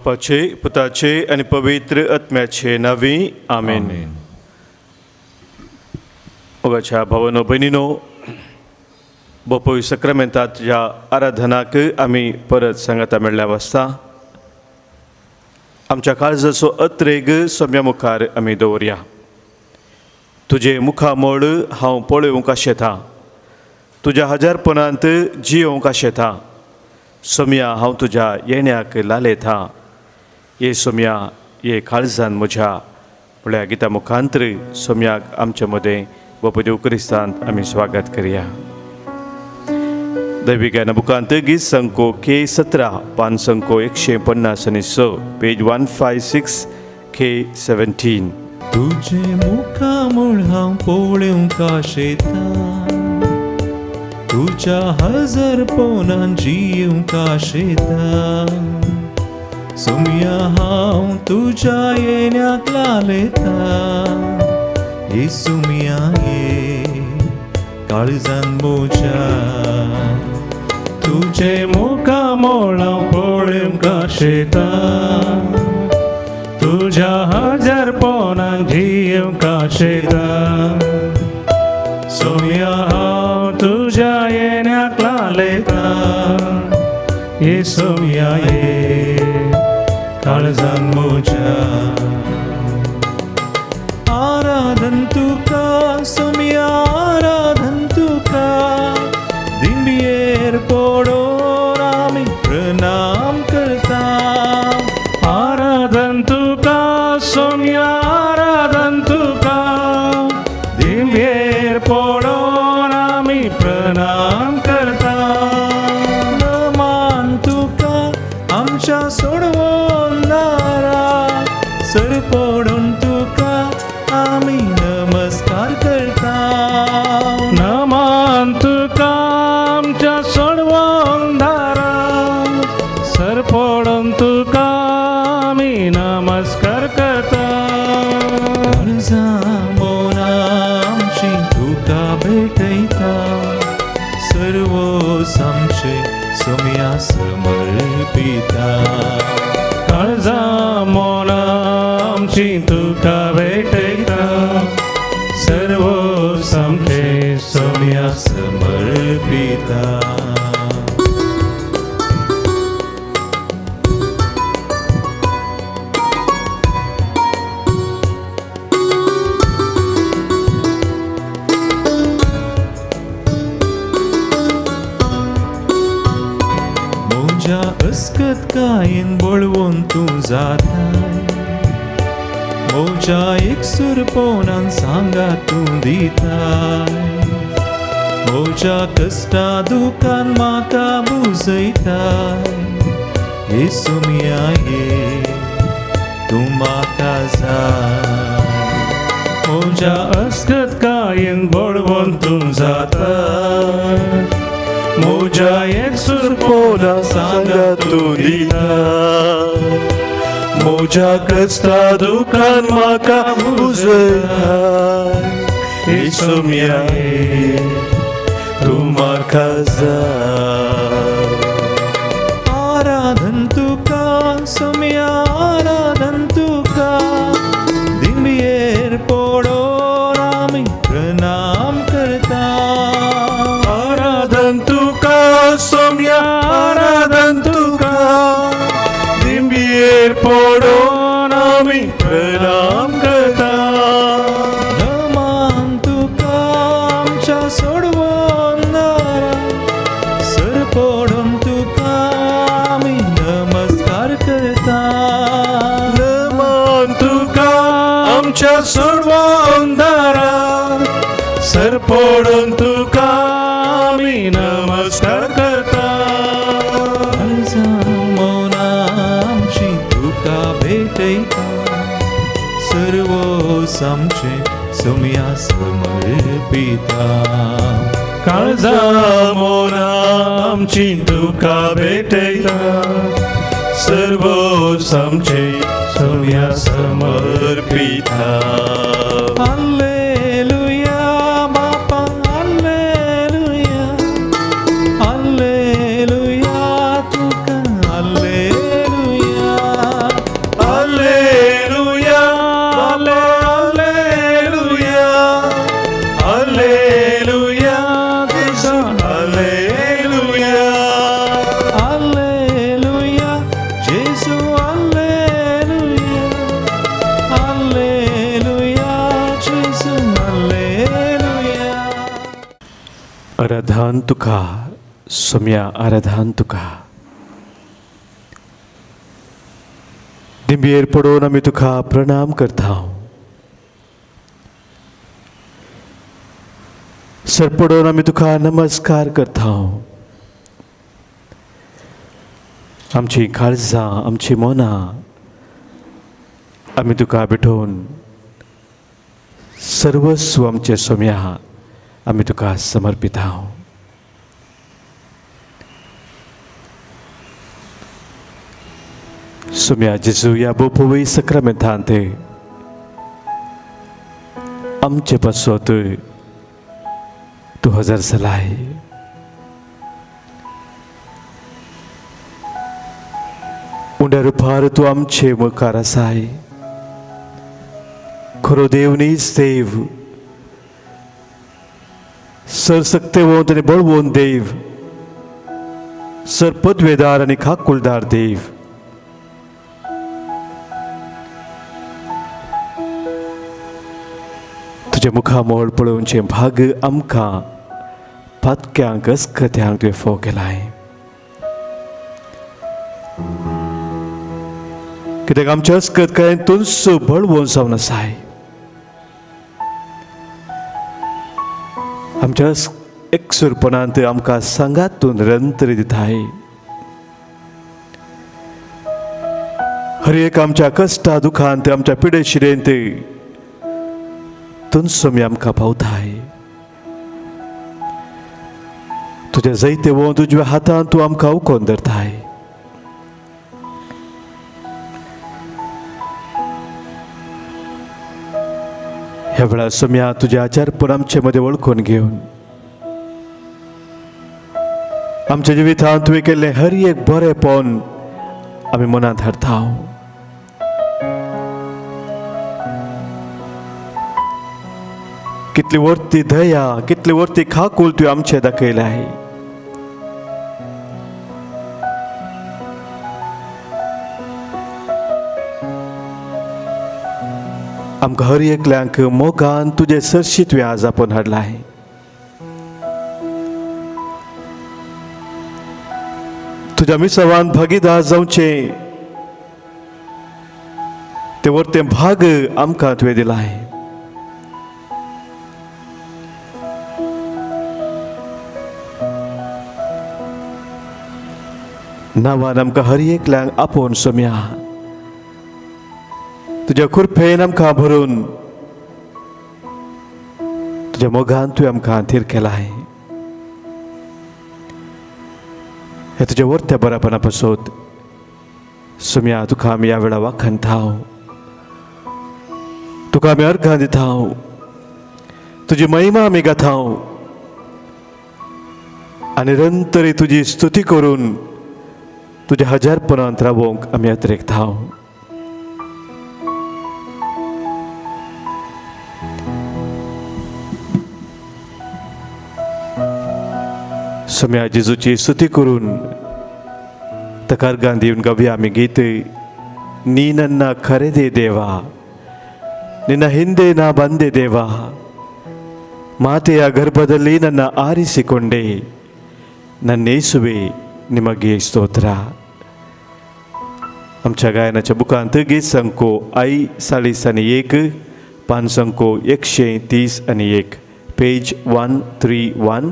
बापाचे पुताचे आणि पवित्र आत्म्याचे नावे आमेन. ओगाच्या भावानो भयणीनो, बोपोई सक्रामेंतात ह्या आराधनाक आमी परत सांगाता मेळ्ळ्या वाजता आमच्या काळजाचो अत्रेग सोम्या मुखार आमी दवरया. तुजे मुखामोळ हांव पळोवंक आशेता, तुज्या हजारपणांत जियोंक आशेता. सोम्या हांव तुज्या येण्याक लालयता. ये सोम्या ये काळजान म्हज्या म्हळ्या गिता मुखांतर सोम्याक आमचे मदें बापू देव क्रिस्तांत आमी स्वागत करया. दैवी बुकांत गीत संको K17 पान संको 156 पेज 156 K17. तुझे मुखामोळ हांव पळोवंक आशेता, तुझ्या हजार पोनान जियोंक आशेता. सोम्या हांव तुझ्या येण्याक लालयता. हे सोम्या ये काळजान म्हज्या, तुझे मुखामोळ हांव पळोवंक आशेता. तुझ्या हजार पोनान जियोंक आशेता. सोम्या हांव तुझ्या येण्याक लालयता. ये सोम्या ये काळजान म्हज्या. आराधन तुका सोम्या, आराधन तुका. दिंडयेर पडोन आमी प्रणाम करता. आराधन तुका सोम्या, आराधन तुका. दिंडयेर पडोन आमी प्रणाम करता. नमान तुका आमच्या सोडवणारा, सर पडून तुका आमी नमस्कार करता. नमान तुका आमच्या सोडवणारा, सर पडून तुका आमी नमस्कार करता. काळजामोना आमची तुका भेटयता. सर्व आमचे सोम्या समर्पिता. काळजामोना आमची तुका भेटयता. सर्व आमचे सोम्या समर्पिता. म्हज्या अस्कत कायेन बळवून तूं जाताय. म्हज्या एकसूर पोनान सांगा तूं दिताय. म्हज्या कश्टा दुखान म्हाका बुजयताय. हे सोम्या ये तूं म्हाका जाय. म्हज्या अस्कत कायेन बळवून तूं जाताय. म्हज्या एकसूर पोनान सांगा तूं दिताय. म्हज्या कश्टा दुखान म्हाका बुजयताय. हे सोम्या ये तूं म्हाका जाय. आराधन तुका सोम्या, आराधन तुका. दिंडयेर पडोन आमी प्रणाम करता. आराधन तुका सोम्या, आराधन तुका. दिंडयेर पडोन आमी प्रणाम करता. नमान तुका आमच्या सोडवणारा, सर पडोन तुका आमी नमस्कार करता. नमान तुका आमच्या सोडवणारा, सर पडोन तुका आमी नमस्कार करता. काळजामोना आमची तुका भेटयता. सर्व आमचे सोम्या समर्पिता. काळजामोना आमची तुका भेटयता. सर्व आमचे सोम्या समर्पिता. हालेलुया बापा, हालेलुया. हालेलुया तुका, हालेलुया. आराधन तुका सोम्या आराधन तुका दिंबेर पडून आमी तुका प्रणाम करता सर पडून आमी तुका नमस्कार करता आमची काळजां आमची मनां आमी तुका भेटून सर्वस्व आमचे सोम्या आमी तुका समर्पिता सोम्या जेजू ह्या बोपवी सक्रामेंतांत आमचे पासत तूं हजर जालाय उंड्या रुपार तूं आमचे मुखार आसाय खरो देव नीज देव सरसक्तेवंत आनी बळवंत देव सरपदवेदार आनी खाकुलदार देव तुझे मुखामोळ पळोवचे भाग आमकां पातक्यांक अस्कत्यांक तुवें फोव केलाय कित्याक आमच्या अस्कतकायेंतूच बळवंत जावन आसाय आमच्या एकसुरपणांत आमकां सांगातून निरंतर दिताय हर एक आमच्या कश्टा दुखांत आमच्या पिडे शिरेंत तुन सोमी आमकां पावताय तुझे जैते वो तुज्या हातांत तूं आमकां उखोवन धरताय ह्या वेळार सोम्या तुझे आचारपण आमचे मदें वळखून घेवन आमच्या जिवितांत तुवें केल्लें हर एक बरेंपण आमी मनांत हाडटा कितली वर्ती दया कितली वर्ती खाकूल तुवें आमचे दाखयलाय आमकां हर एकल्यांक मोगान तुजे सरशी तुवें आज आपोवन हाडलाय तुज्या मिसवान भागीदार जावचें ते वर्तें भाग आमकां तुवें दिलाय नांवान आमकां हर एकल्यांक आपोवन सोम्या तुज्या खुरपेन आमकां भरून तुज्या मोगान तुवें आमकां थीर केलाय हे तुज्या वर्त्या बरापणा पासत सोम्या तुका आमी ह्या वेळा वाखणता तुका आमी अर्घां दिता तुजी महिमा आमी गाता आनी निरंतरी तुजी स्तुती करून तुज्या हजारपणांत रावोंक आमी अतिरेकता सोम्या जेजूची स्तुती करून ताका अर्घां दिवन गावया आमी गीत नी नन्ना खरेदे देवा ನಿನ್ನ ಹಿಂದೆ ನಾ ಬಂದೆ ದೇವ ಮಾತೆಯ ಗರ್ಭದಲ್ಲಿ ನನ್ನ ಆರಿಸಿಕೊಂಡೆ ನನ್ನೇಸುವೆ ನಿಮಗೆ ಸ್ತೋತ್ರ आमच्या गायनाच्या बुकांत गीत संको आई 40 पान संको 130 पेज 131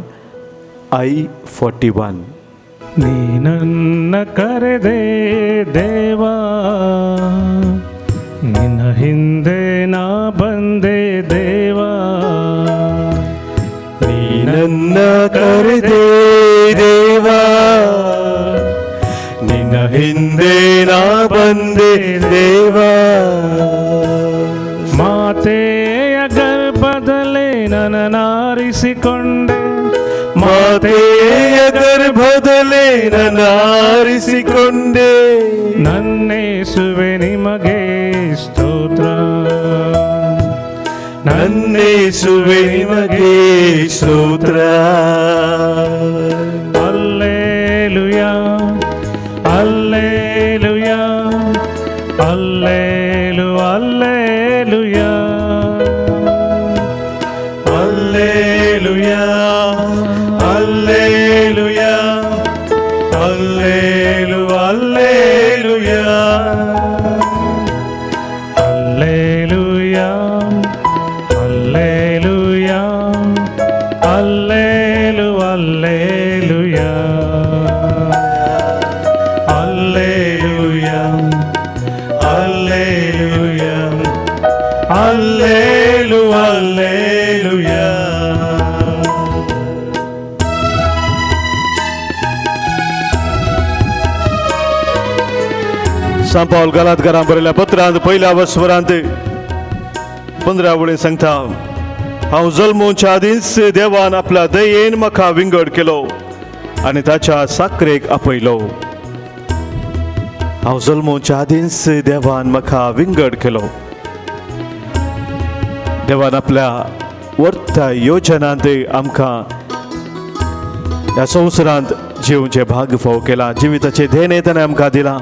आई 41 ನೀ ನನ್ನ ಕರೆದೆ ದೇವಾ ನಿನ್ನ ಹಿಂದೆ ನಾ ಬಂದೆ ದೇವಾ ನೀ ನನ್ನ ಕರೆದೆ ದೇವಾ ನಿನ್ನ ಹಿಂದೆ ನಾ ಬಂದೆ ದೇವಾ ಮಾತೆಯ ಗರ್ಭದಲ್ಲೇ ನನ್ನನ್ನಾರಿಸಿಕೊಂಡೆ ಮಾತೆಯ ಗರ್ಭದಲ್ಲೇ ನನ್ನಾರಿಸಿಕೊಂಡೆ ನನ್ನೇಸುವೆ ನಿಮಗೆ ಸ್ತೋತ್ರ ನನ್ನೇಸುವೆ ನಿಮಗೆ ಸ್ತೋತ್ರ ಹಲ್ಲೆಲೂಯಾ ಹಲ್ಲೆಲೂಯಾ ಹಲ್ಲೆಲೂ hallelujah hallelujah Alleluia, Alleluia, Alleluia. Alleluia, Alleluia, Alleluia, Alleluia. Alleluia, Alleluia, Alleluia. San Paul Galatकारांक बरयल्या पत्रांत पहिल्या वस्वरांत 15 वळी सांगता, हांव जल्मोवच्या आदींच देवान आपल्या दयेन म्हाका विंगड केलो आनी ताच्या साकरेक आपयलो. हांव जल्मोवच्या आदींच देवान म्हाका विंगड केलो. देवान आपल्या वर्ता योजनांत आमकां ह्या संवसारांत जिवचे भाग फाव केला. जिविताचे देणे ताणें आमकां दिला.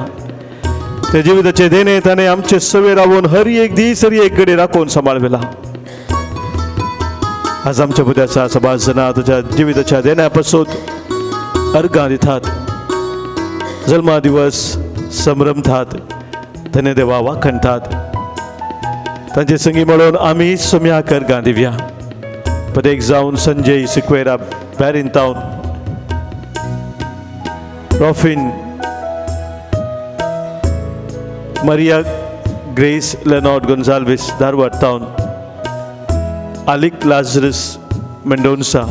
ते जिविताचे देणे ताणें आमचे सवे रावून हर एक दीस हर एक घडी राखून सांबाळविला. आज आमच्या बुद्याचा सभास जना तुझ्या जिविताच्या देण्या पासून अर्गां दितात, जल्मा दिवस संभ्रमतात, ताणे देवा वाखणतात. तांचे संगी मेळून आमी सोम्याक अर्गां दिवया. पदेक जावन Sanjay Sequeira बॅरीन तावन, रॉफिन Maria Grace Leonard Gonzalez Darwat Town, Alec Lazarus Mendonça,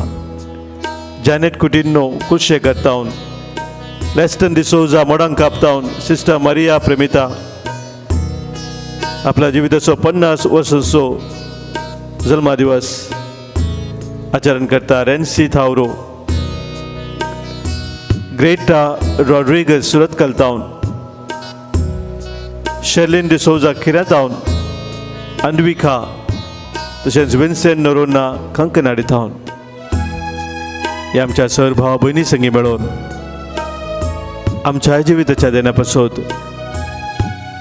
Janet Coutinho Kushekar Town, Leston D'Souza Modankap Town, Sister Maria Premita. आपल्या जिविताचो 50 वर्सांचो जल्मा दिवस आचरण करता रेन्सी थावरो, ग्रेटा रॉड्रिगस सुरतकल टाउन, शेर्लिन डिसोजा खिरा टाउन, अन्विका तशेंच विन्सेंट नोरोना कंकनाडी टाउन. ह्या आमच्या सर भाव भयणी संगी मेळून आमच्या जिविताच्या देण्या पासून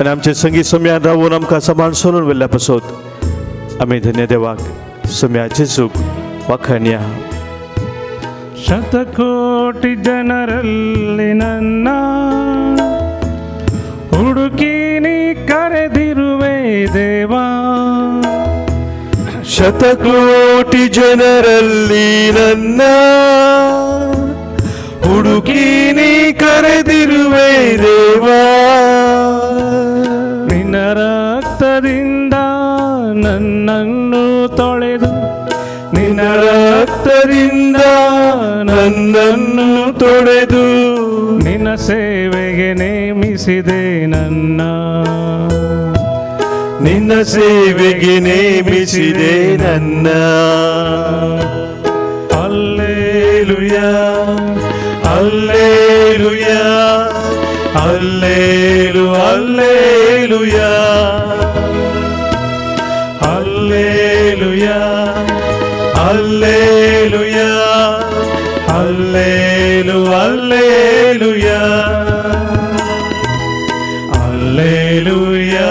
आनी आमचे संगी सोम्यान रावून आमकां सांबाळ सोडून व्हेल्ल्या पासून आमी धन्य देवाक सोम्याचे सूख वाखणया. ಶತಕೋಟಿ ಜನರಲ್ಲಿ ನನ್ನ ಹುಡುಕಿ ನೀ ಕರೆದಿರುವೆ ದೇವಾ. ಶತಕೋಟಿ ಜನರಲ್ಲಿ ನನ್ನ ಹುಡುಕಿ ನೀ ಕರೆದಿರುವೆ ದೇವಾ. ನಿನ್ನ ರಕ್ತದಿಂದ ನನ್ನನ್ನು ತೊಳೆದು, ನಿನ್ನ ರಕ್ತದಿಂದ ನನ್ನನ್ನು ತೊಳೆದು, ನಿನ್ನ ಸೇವೆಗೆ ನೇಮಿಸಿದೆ ನನ್ನ. ನಿನ್ನ ಸೇವೆಗೆ ನೇಮಿಸಿದೆ ನನ್ನ. ಅಲ್ಲೇಲುಯಾ, ಅಲ್ಲೇಲುಯಾ, ಅಲ್ಲೇಲು ಅಲ್ಲೇಲುಯಾ, ಅಲ್ಲೇಲುಯಾ, ಅಲ್ಲೇಲುಯಾ, ಅಲ್ಲೇಲು ಅಲ್ಲೇಲುಯಾ, ಅಲ್ಲೇಲುಯಾ,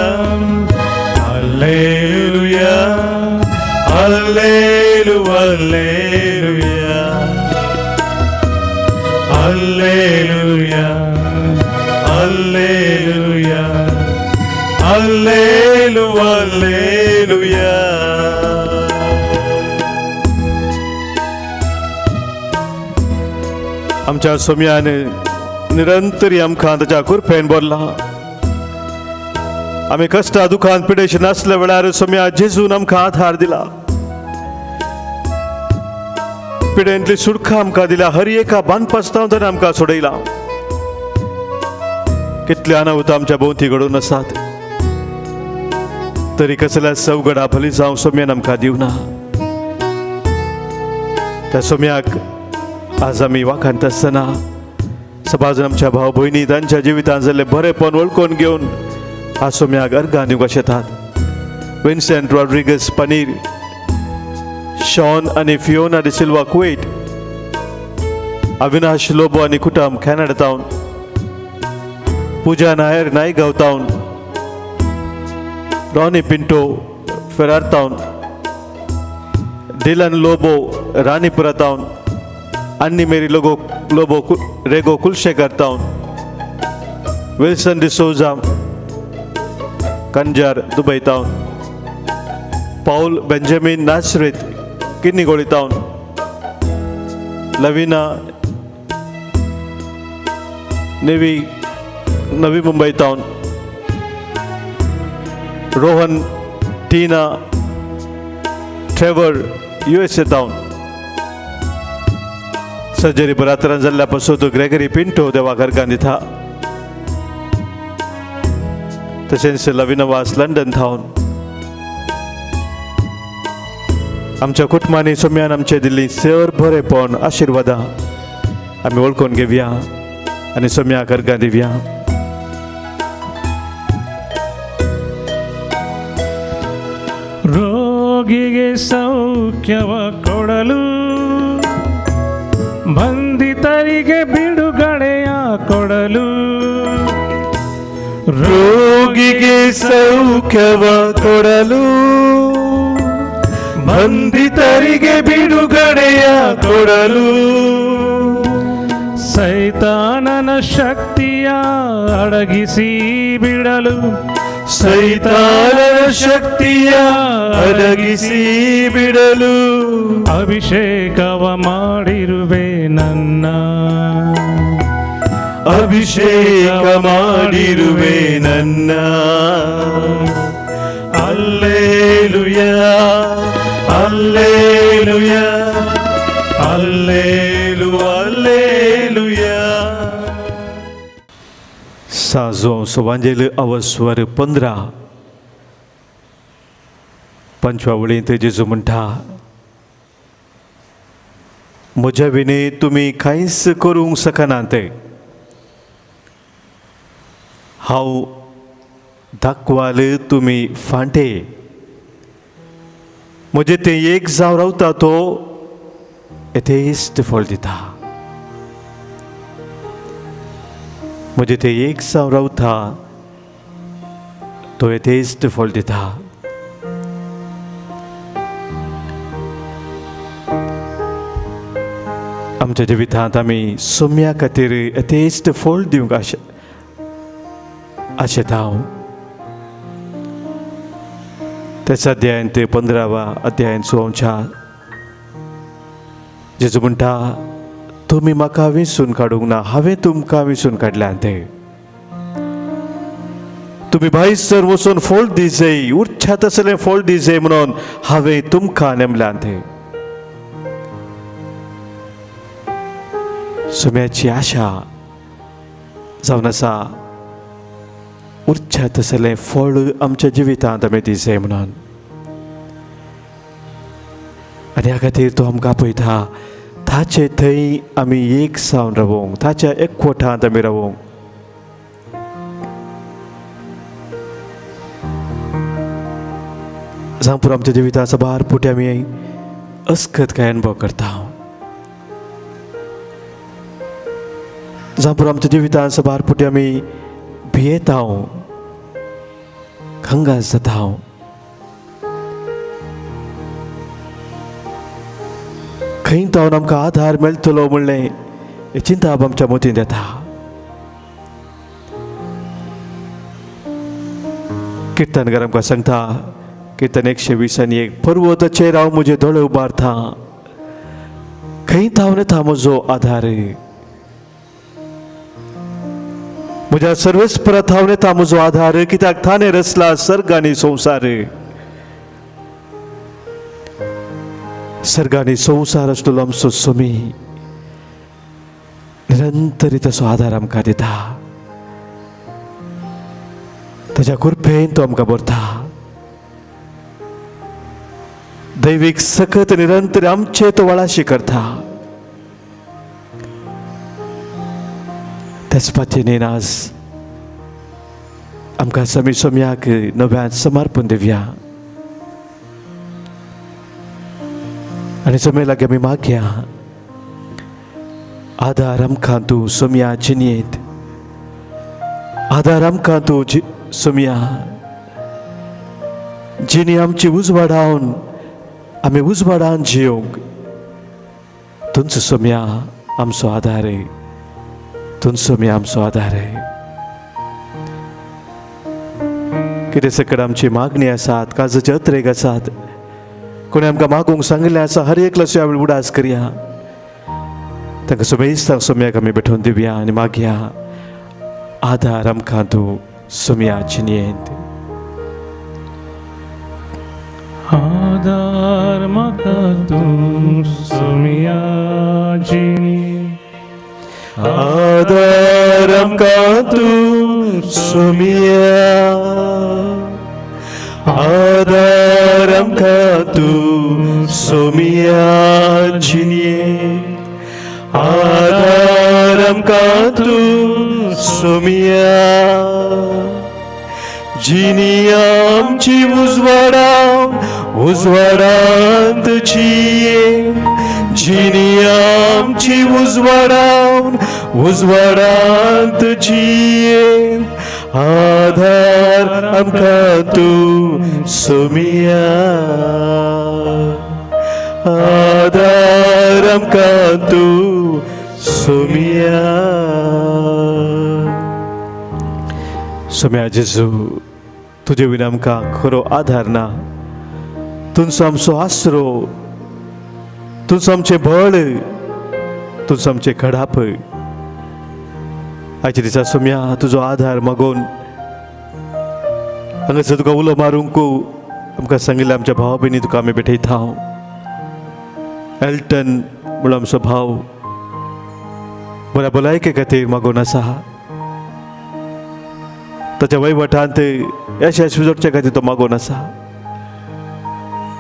ಅಲ್ಲೇಲುಯಾ, ಅಲ್ಲೇಲು ಅಲ್ಲೇಲುಯಾ, ಅಲ್ಲೇಲುಯಾ, ಅಲ್ಲೇಲುಯಾ, ಅಲ್ಲೇಲು ಅಲ್ಲೇಲುಯಾ. आमच्या सोम्यान निरंतरी आमकां ताच्या कुरपेन भरला. आमी कश्टा दुखांत पिडेशी नासल्या वेळार सोम्या जेजून आमकां आधार दिला. पिडेंतली सुडका आमकां दिल्या. हर एका बांदपासतावन ताणें आमकां सोडयला. कितले अनाहुत आमच्या भोंवती घडोवन आसात, तरी कसल्या सवगडा फली जावं सोम्यान आमकां दिवना. त्या सोम्याक आज आमी वाखाणत आसतना समाजान आमच्या भाव भयणी तांच्या जिवितांत जाल्ले बरेपण वळखून घेवन आज सोम्याक अर्गां दिवंक शेतात. विन्सेंट रॉड्रिगस पनीर, शॉन आनी Fiona D'Silva Kuwait, Avinash Lobo आनी कुटुंब कॅनडा टावन, पूजा नायर नायगांव टावन, रॉनी पिंटो फेरार टावन, डिलन लोबो रानीपुरा टावन, Annie Mary Lobo Rego Kulshekar टाउन, विल्सन डिसोजा कंजार दुबई टाउन, पाउल बेंजामिन नासरेत किन्नीगोळी टाउन, लविना नवी मुंबई टाउन, रोहन टीना ट्रेवर USA टाउन, सर्जरी बरातरान जाल्ल्या पासून ग्रेगरी पिंटो देवा घरकान दिता, तशेंच लविनवास लंडन टाउन. आमच्या कुटुंबांनी सोम्यान आमचे दिल्ली सर बरेपण आशिर्वादां आमी वळखून घेवया आनी सोम्या घरकान दिवया. ರೋಗಿಗೆ ಸೌಖ್ಯವ ಕೊಡಲು, ಬಂಧಿತರಿಗೆ ಬಿಡುಗಡೆಯ ಕೊಡಲು, ರೋಗಿಗೆ ಸೌಖ್ಯವ ಕೊಡಲು, ಬಂಧಿತರಿಗೆ ಬಿಡುಗಡೆಯ ಕೊಡಲು, ಸೈತಾನನ ಶಕ್ತಿಯ ಅಡಗಿಸಿ ಬಿಡಲು, ಸೈತಾನನ ಶಕ್ತಿಯ ಅಡಗಿಸಿ ಬಿಡಲು, ಅಭಿಷೇಕವ ಮಾಡಿರುವೆ ನನ್ನ, ಅಭಿಷೇಕ ಮಾಡಿರುವೆ ನನ್ನ. ಅಲ್ಲೇಲುಯ ಅಲ್ಲೇಲುಯ ಅಲ್ಲೇಲು ಅಲ್ಲೇಲುಯ. साजो सुवांजेल अवस्वर 15 पंचव्या वळींत जेजू म्हणटा, म्हज्या विने तुमी कांयच करूंक शकनात. हांव दाखवाल तुमी फांटे. म्हजें तें एक जावन रावता तो येथेच फळ दिता. म्हजें तें एक जावन रावता तो येथेच फळ दिता. आमच्या जिवितांत आमी सोम्या खातीर येथेच फळ दिवंक आशेता. त्याच अध्यायान ते 15वा अध्यायान सुवांच्या जेजू म्हणटा, तुमी म्हाका विंचून काडूंक ना, हांवें तुमकां विंचून काडल्यां. ते तुमी भायसर वचून फळ दिजय, उर्छात असलें फळ दिजय म्हणून हांवें तुमकां नेमल्यां. ते सोम्याची आशा जावन आसा उर्छात असलें फळ आमच्या जिवितांत आमी दिजय म्हणून. आनी ह्या खातीर तो आमकां आपयता, ताचे थंय आमी एक जावन रावूंक, ताच्या एकवटांत आमी रावूंक. जावं आमच्या जिवितांत सबार पुटी आमी अस्खत काय अनुभव करता. जावं आमच्या जिवितांत सबार पुटी आमी भियेता, खंगास जाता. खंय जावन आमकां आधार मेळटलो म्हणलें ही चिंता आमच्या मतींत येता. किर्तनकार आमकां सांगता, किर्तन 120 पर्वताचेर हांव म्हजे दोळे उबारता, खंय जावन येता म्हजो आधार. म्हज्या सर्वेस्परांत हांव येता म्हजो आधार, कित्याक ताणें रचला सर्ग आनी संवसार. सर्ग आनी संवसार आसलेलो आमचो सोमी निरंतर ताचो आधार आमकां दिता. ताच्या कृपेन तो आमकां भरता. दैवीक सकत निरंतर आमचे तो वळाशी करता. त्याच पातयेन आज आमकां समी सोम्याक नव्यान समर्पण दिवया. आनी सोम्या लागीं आमी मागया, आधार आमकां तूं सोम्या जिणेंत, आधार आमकां तूं सोम्या जिणी आमची उजवाडावन आमी उजवाडान जियोंक तुमचो सोम्या आमचो आधार आहे. तुमचो सोम्या आमचो आधार आहे. कितें सकट आमची मागणी आसात, काळजाचे अत्रेक आसात, कोणी आमकां मागूंक सांगिल्लें आसा, हर एक लस वेळ उडास करया. तांकां सोमेस्तांक सोम्याक आमी भेटोवन दिवया आनी मागया, आधार आमकां तूं सोम्या चिनयेंत. आधार म्हाका तूं सोम्याची, आधार आमकां तूं सोम्या, आधार आमकां तूं सोम्या चिनयेंत, आधार आमकां तूं सोम्या. जिनी आमची उजवाडांत जिये, जिनी आमची उजवाडांत जिये, आधार आमकां तूं सोम्या, आधार आमकां तूं सोम्या. सोम्या जेजू, तुजे विना आमकां खरो आधार ना. तुमचो आमचो आसरो, तुमचो आमचें बळ, तुमचो आमचें खडाप. आयच्या दिसा सोम्या तुजो आधार मागोवन हांगासर तुका उलो मारूंक आमकां सांगिल्लें आमच्या भावा भयणी तुका आमी भेटयता. एल्टन म्हणून आमचो भाव बऱ्या भलायके खातीर मागोवन आसा. ताच्या वयवटांत यशस्वी जोडच्या खातीर तो मागोवन आसा.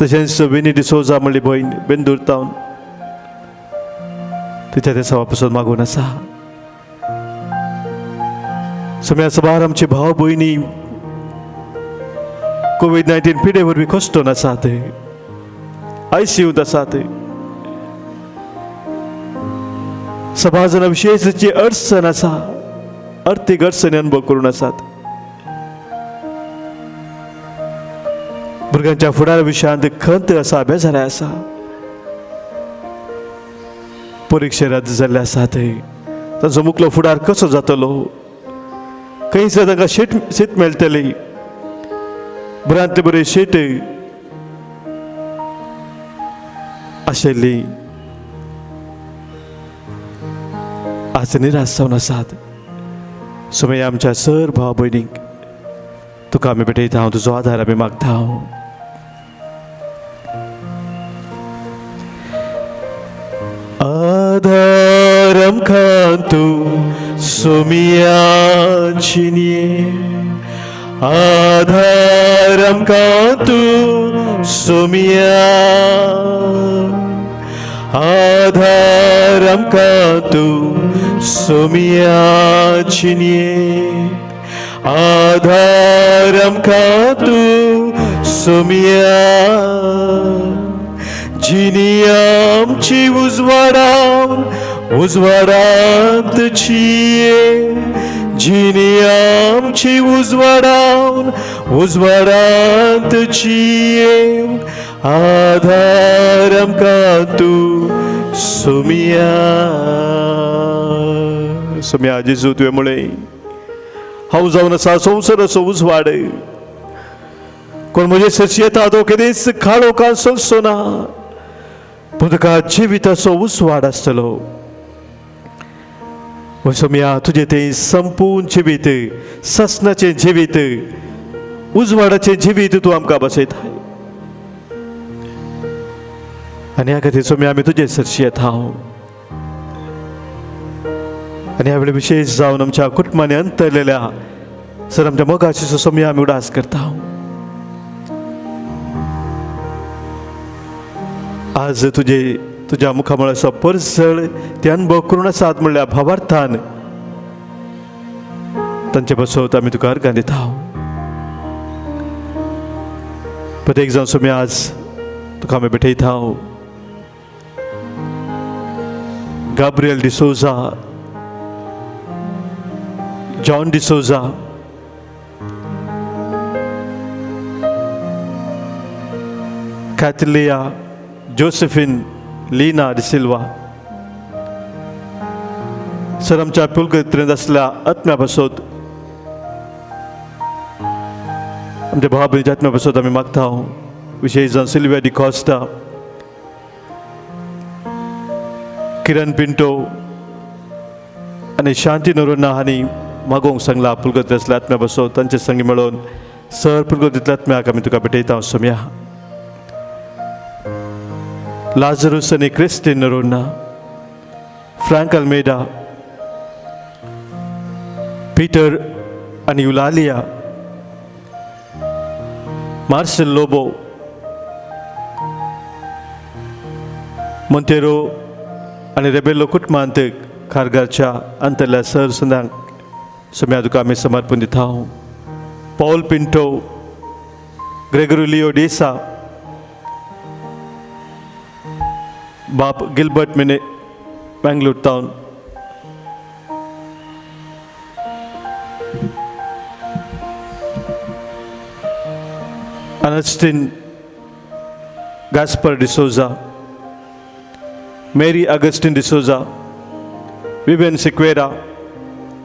तशेंच विनी डिसोजा म्हणली भयण बेंदूरतावन तिच्या त्या सवा पासून मागोवन आसा. सोम्या सबार आमची भाव भयणी कोविड-19 पिडे वरवीं कश्टोन आसात, ICUंत आसात. समाजान विशेषची अडचण आसा, आर्थीक अडचणी अनुभव करून आसात. भुरग्यांच्या फुडारा विशयांत खंत आसा, बेजाराय आसा. परिक्षा रद्द जाल्ले आसात. तांचो मुखलो फुडार कसो जातलो? खंयसर तांकां शीट मेळटली, बऱ्यांतली बरी शीट आशिल्ली आज निराश जावन आसात. सोम्या आमच्या सर भाव भयणीक तुका आमी भेटयता, तुजो आधार आमी मागता. आधार आमकां तूं सोम्या चिनये, आधार आमकां तूं सोम्या, आधार आमकां तूं सोम्या चिनये, आधार आमकां तूं सोम्या. जिनी आमची उजवाडांत जिये, जिनी आमची उजवाडांत जिये, आधार आमकां तूं सोम्या. सोम्या जेजू तुवें म्हळें हांव जावन आसा संवसाराचो उजवाड, कोण म्हजे सरशी येता तो केदींच खाडोवकां सोंसचो ना, पूण तुका जिविताचो उजवाड आसतलो. सोम्या तुजें तें संपूर्ण जिवीत, ससनाचें जिवीत, उजवाडाचें जिवीत तूं आमकां बसयता. आनी ह्या खातीर सोम्या आमी तुजे सरशी येता. आनी ह्या वेळी विशेष जावन आमच्या कुटुंबांनी अंतरलेल्या सर आमच्या मोगाची सोम्या आमी उडास करता. आज तुज्या मुखामळ असो परसळ ते अनुभव करून आसात म्हणल्यार भावार्थान तांचे बसत आमी तुका अर्गां दिता. प्रत्येक जावन सोम्या आज तुका आमी भेटयता. गाब्रियल डिसोजा, जॉन डिसोजा, कैथलिया जोसेफिन लीना डिसिल्वा, सर आमच्या पुलकत्रेंत असल्या आत्म्या बसोत आमच्या भाव भयणीच्या आत्म्या बसोत आमी मागता विशेष जावन सिल्विया डी कॉस्टा, किरण पिंटो आनी शांती नोरोन्ना हांणी मागोवंक सांगला पुलकत्रे असल्या आत्म्या बसोत तांचे संगी मेळोन सर पुलकत्रेंतल्या आत्म्याक आमी तुका भेटयता सोम्या. लाजरूस आनी क्रिस्टीन नोरोन्ना, फ्रँक अल्मेडा, पीटर आनी युलालिया, मार्सेल लोबो, मोंतेरो आनी रेबेलो कुटुंबांत खारगारच्या अंतरल्या सर संदांक सोम्या तुका आमी समर्पण दिता. पॉल पिंटो, ग्रेगोरियो डेसा, बाप गिलबर्ट मिने Bangalore town, Ernestine Gaspar de Souza, Mary Augustine de Souza, Vivian Sequeira,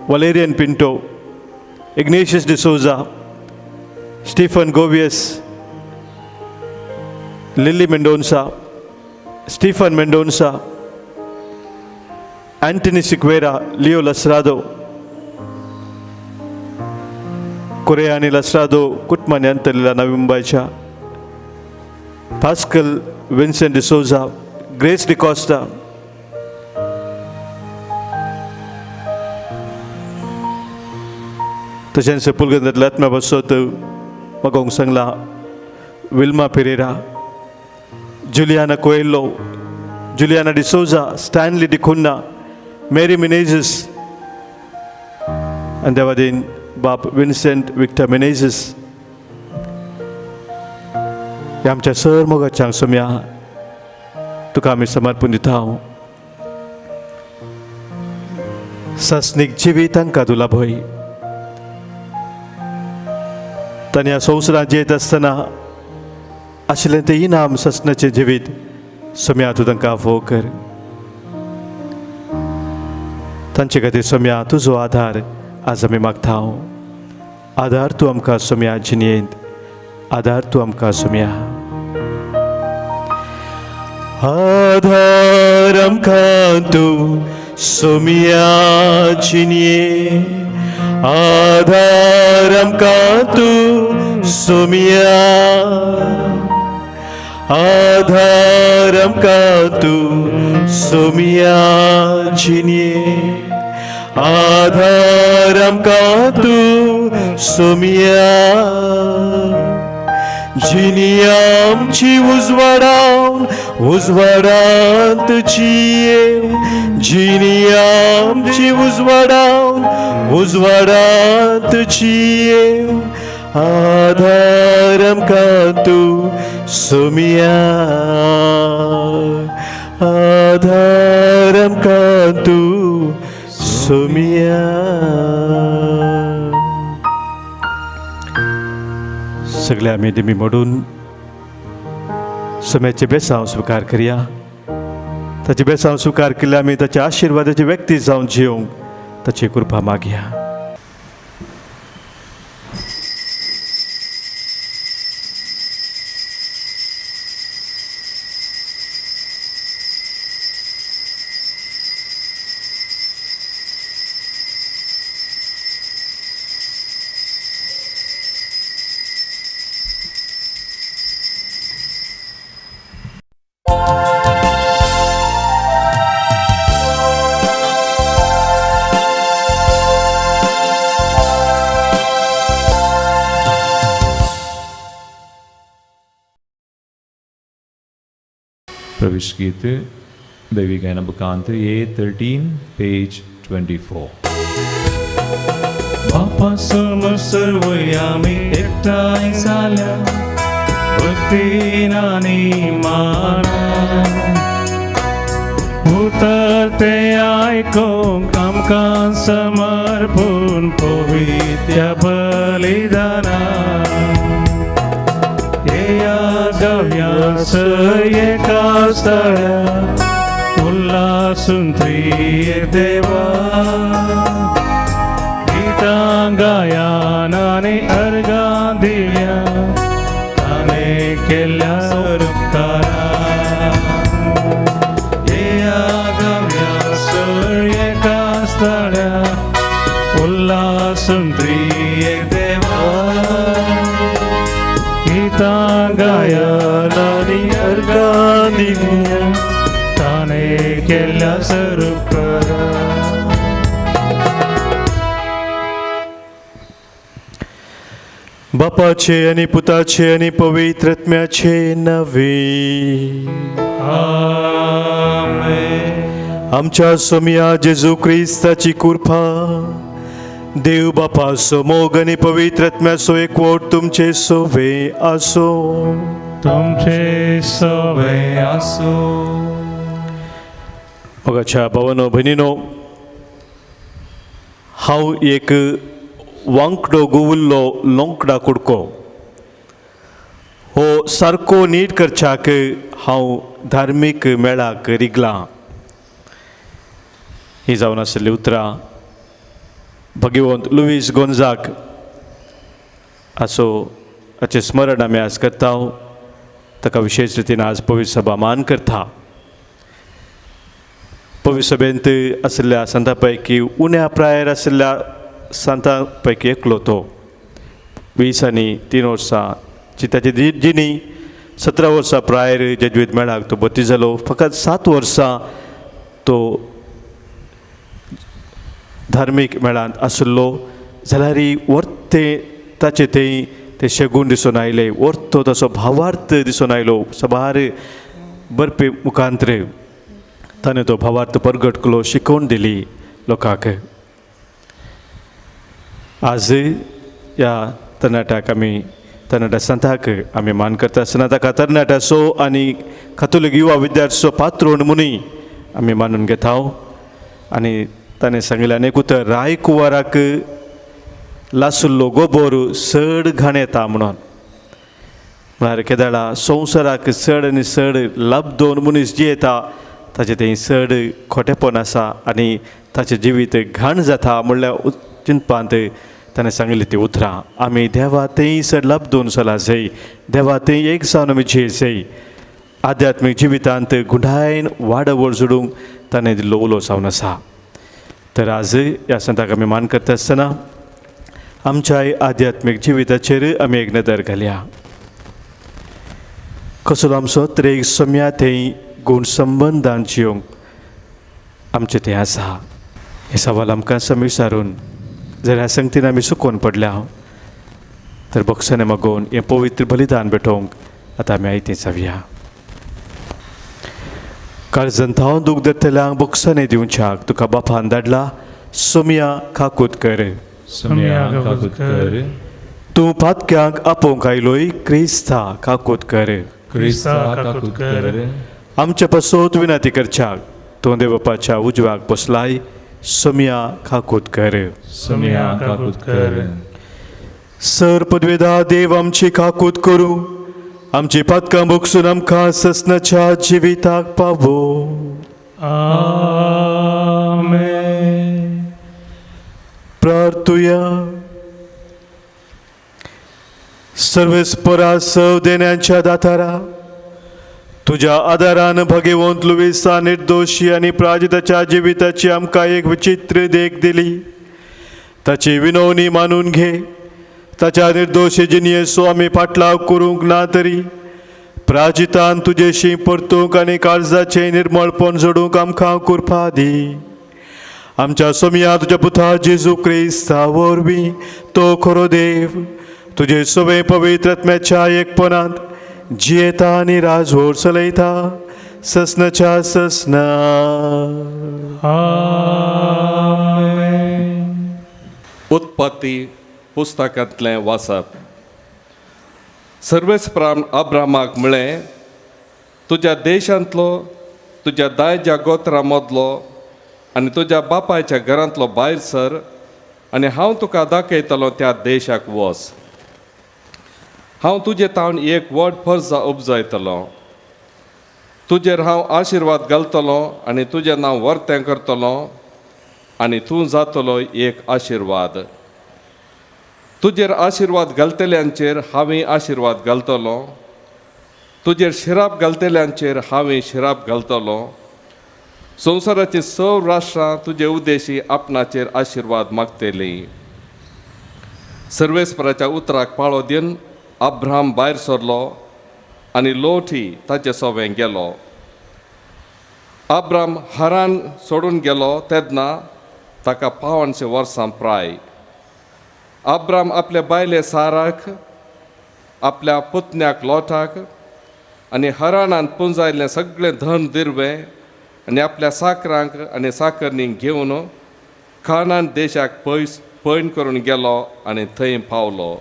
Valerian Pinto, Ignatius de Souza, Stephen Govies, Lily Mendonça, Stephen Mendonça, Anthony Sequeira, Leo Lasrado, Correia आणि Lasrado कुटुंबांनी अंतरलेल्या नवी मुंबईच्या Pascal Vincent D'Souza, Grace D'Costa, तशेंच पुलकत्रेंतल्या आत्म्या बसोत मागोवंक सांगला Wilma Pereira, Juliana Coelho, Juliana D'Souza, Stanley D'Cunha, Mary Menezes आनी देवादीन बाप विन्सेंट विक्टर मेनेझस ह्या आमच्या सर मोगाच्यांक सोम्या तुका आमी समर्पण दिता. सस्नीक जिवीत तांकां तुला भंय, तांणी ह्या संवसारांत जियेत आसतना आशिल्लें तें इनाम ससनाचें जिवीत सोम्या तूं तांकां फोव कर. तांचे खातीर सोम्या तुजो आधार आज आमी मागता. आधार तूं आमकां सोम्या जिणेंत, आधार तूं आमकां सोम्या. आधार आमकां तूं सोम्या जिणेंत, आधार आमकां तूं सोम्या, आधार आमकां तूं सोम्या जिणेंत, आधार आमकां तूं सोम्या. जिणी आमची उजवाडांत जिये, जिणी आमची उजवाडांत जिये, आधार आमकां तूं सोम्या, आधार आमकां तूं सोम्या. सगळे आमी दिमी मोडून सोम्याचे बेसांव स्विकार करया. ताचे बेसांव स्विकार केले आमी ताच्या आशिर्वादाची व्यक्ती जावन जियोंक ताची कृपा मागया. प्रवेश गीत दैवी गायन बुकांत A13 पेज 24. बापा समोर सर्व आम्ही एकठांय झाल्या भक्तीन आणि मानान, उतर ते आयकूंक आमकां समर्पून पवित्र बलिदानान. या जावया एका स्थळा उल्हासून त्रिएक देवा गीतां गायानाने अर्गां दिल्या ताने केल्या उपकारा या गम्या सर एका स्थळ्या उल्हासून त्रिएक देवा गीतां गायानाने अर्गां दिल्या ताने केल्या उपकारा. बापाचे आणि पुताचे आणि पवित्र आत्म्याचे नवे. आमेन. आमच्या सोमिया जेजू ख्रिस्ताची कृपा देव बापा मोग आणि पवित्र आत्म्याचो एकवट तुमचे सोबे आसो. तुमचे सवय असो. मोगाच्या भावानो भयणीनो, हांव एक वांकडो गुवुल्लो लोंकडा कुडको हो सारको नीट करच्याक हांव धार्मीक मेळाक रिगलां. ही जावन आशिल्लीं उतरां भगिवंत लुईस गोंजाक आसो हाचें स्मरण आमी आज करता. ताका विशेश रितीन आज पवित्र सभा मान करता. पवित्र सभेंत आशिल्ल्या संतां पैकी उण्या प्रायार आशिल्ल्या संतां पैकी एकलो तो. 20 आनी 3 वर्सां ताची जिणी 17 वर्सां प्रायर जेजुईत मेळाक तो बत्ती जालो. फकत 7 वर्सां तो धार्मीक मेळांत आशिल्लो जाल्यारय वर्ते ताचे थंय ते शेगून दिसून आयले. वर्तो ताचो भावार्थ दिसून आयलो. सभार बरपी मुखांतर ताणें तो भावार्थ परगट केलो, शिकोवन दिली लोकांक. आज ह्या तरणाट्याक तरणाट्या संताक आमी मान करता आसतना ताका तरणाट्याचो आनी कातोलीक युवा विद्यार्थीचो पात्रोण म्हणून आमी मानून घेता. आनी ताणें सांगिल्लें आनीक उतर, राय कुंवाराक लासुल्लो गोबोर चड घाण येता म्हणून. म्हळ्यार केदाळा संवसाराक चड आनी चड लाभ दोन मनीस जियेता ताचें थंय चड खोटेपण आसा आनी ताचें जिवीत घाण जाता म्हणल्यार चिंतपांत ताणें सांगिल्लीं ती उतरां. आमी देवा थंय चड लाभ दोन चला जाय. देवा थंय एक जावन आमी जिये जाय. आध्यात्मीक जिवितांत गुंडायन वाडवड जोडूंक ताणें दिल्लो उलो जावन आसा. तर आज ह्या संताक आमी मान करता आसतना आमच्या आध्यात्मीक जिविताचेर आमी एक नदर घालया. कसलो आमचो तर एक सम्या थंय गूण संबंदान जियोंक आमचें थंय आसा. हे सवाल आमकां विचारून जर ह्या संगतीन आमी चुकोवन पडल्या तर बक्षाने मागोवन हें पवित्र बलिदान भेटोवंक आतां आमी आयतें जावया. काळजंतांव दूख धरतल्यांक बक्षाने दिवच्याक तुका बापान धाडला. सोमिया काकूत कर. तूं पातक्यांक आपोवंक आयलोय. क्रिस्ता काकूत कर. आमच्या पासोत विनंती करच्याक तूं देव बापाच्या उजव्याक बसलाय. सोमिया काकूत कर. सर पदवेदा देव आमची काकूत करूं. आमची पातकां बगसून आमकां ससनाच्या जिविताक पावो. आमेन. प्रार्थुया. सर्वेस्परा सव देण्याच्या दातारा, तुझ्या आदारान भगवंत लुईसा निर्दोशी आणि प्राजिताच्या जिविताची आमकां एक विचित्र देख दिली. ताची विनवणी मानून घे. ताच्या निर्दोशी जिणयेचो आमी पाटलाव करूंक ना तरी प्राजितान तुजेशी परतूंक आनी काळजाचें निर्मळपण जोडूंक आमकां कृपा दी. आमच्या सोमिया तुज्या पुता जेजू क्रिस्ता वरवीं तो खरो देव तुजे सगळे पवित्र आत्म्याच्या एकपणांत जियेता आनी राजवट चलयता ससनाच्या ससना. उत्पत्ती पुस्तकांतलें वाचप. सर्वेस्परान अब्रामाक म्हळें, तुज्या देशांतलो, तुज्या दायजा गोत्रा मदलो आनी तुज्या बापायच्या घरांतलो भायर सर आनी हांव तुका दाखयतलो त्या देशाक वच. हांव तुजे तावन एक व्हड फर्ज उपजयतलो. तुजेर हांव आशिर्वाद घालतलों आनी तुजें नांव वर्तें करतलों आनी तूं जातलो एक आशिर्वाद. तुजेर आशिर्वाद घालतल्यांचेर हांवें आशिर्वाद घालतलों. तुजेर शिराप घालतल्यांचेर हांवें शिराप घालतलों. संवसाराची सव राष्ट्रां तुजे उद्देशी आपणाचेर आशिर्वाद मागतलीं. सर्वेस्पराच्या उतराक पाळो दिवन अब्राहम भायर सरलो आनी लोठी ताचे सोबें गेलो. अब्राम हारान सोडून गेलो तेन्ना ताका 500 वर्सां प्राय. अब्राम आपल्या बायले साराक, आपल्या पुतण्याक लोटाक आनी हराणान पुंजायल्लें सगळें धन दिरवें आनी आपल्या साकरांक आनी साकरणींक घेवन कानान देशाक पैन करून गेलो आनी थंय पावलो.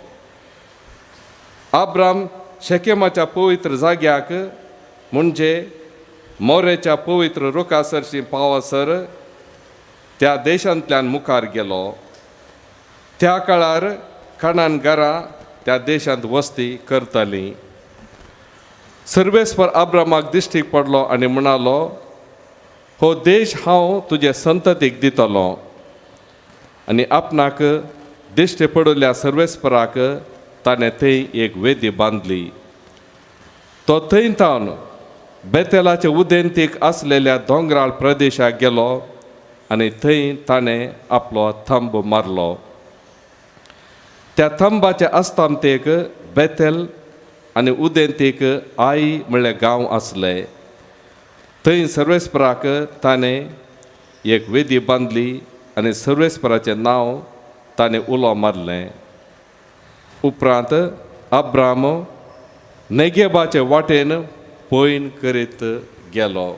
अब्राम शेकेमाच्या पवित्र जाग्याक म्हणजे मोरेच्या पवित्र रुखासरशी पावसर त्या देशांतल्यान मुखार गेलो. त्या काळार कानान घरां त्या देशांत वस्ती करतालीं. सर्वेस्पर अब्रामाक दिश्टीक पडलो आनी म्हणालो, हो देश हांव तुजे संततीक दितलो. आनी आपणाक दिश्टी पडल्या सर्वेस्पराक ताणें थंय एक वेदी बांदली. तो थंय तावन बेतेलाचे उदेंतीक आसलेल्या दोंगराळ प्रदेशाक गेलो आनी थंय ताणें आपलो थंब मारलो. त्या थंबाच्या आस्तामतेक बेतेल आनी उदेंतीक आई म्हणलें गांव आसले. थंय सर्वेस्पराक ताणें एक वेदी बांदली आनी सर्वेस्पराचें नांव ताणें उलो मारलें. उपरांत अब्राम नेगेबाचे वाटेन पैन करीत गेलो.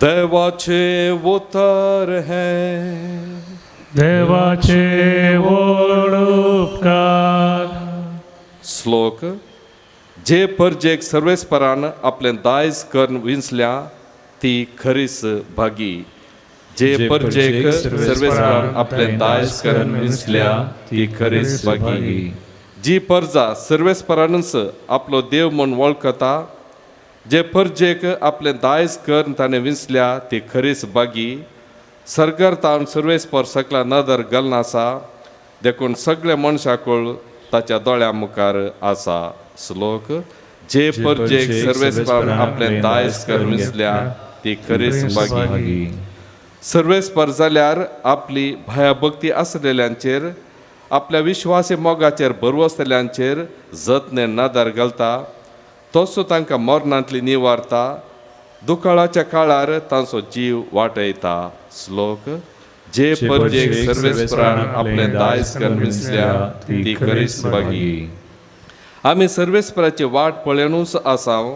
देवाचे उतर हें देवाचे व्हड उपकार. श्लोक. जे परजेक सर्वेस्परान आपलें दायज करून विंचल्या ती खरीच भागी. जे परजेक सर्वेस्परान आपलें दायज करून विंचल्या ती खरीच भागी. जी परजा सर्वेस्परानच आपलो देव म्हूण वळखता, जे परजेक आपलें दायज करून ताणें विंचल्या ती खरीच भागी. सरकार तावन सर्वेस्पर सकला नदर घालून आसा, देखून सगळे मनशाकुळ ताच्या दोळ्या मुखार आसा. श्लोक. जे परजेक सर्वेस्परान आपलें दायज करून विंचल्या ती खरीच भागी. सर्वेस्पर जाल्यार आपली भयाभक्ती आसलेल्यांचेर, आपल्या विश्वासी मोगाचेर भरवसलेल्यांचेर जतने नदर घालता. तसो तांकां मरणांतली निवारता, दुकाळाच्या काळार तांचो जीव वाटयता. श्लोक. जे परजेक सर्वेस्परान आपलें दायज करून विंचल्या ती खरीच भागी. आमी सर्वेस्पराची वाट पळयनूच आसाव.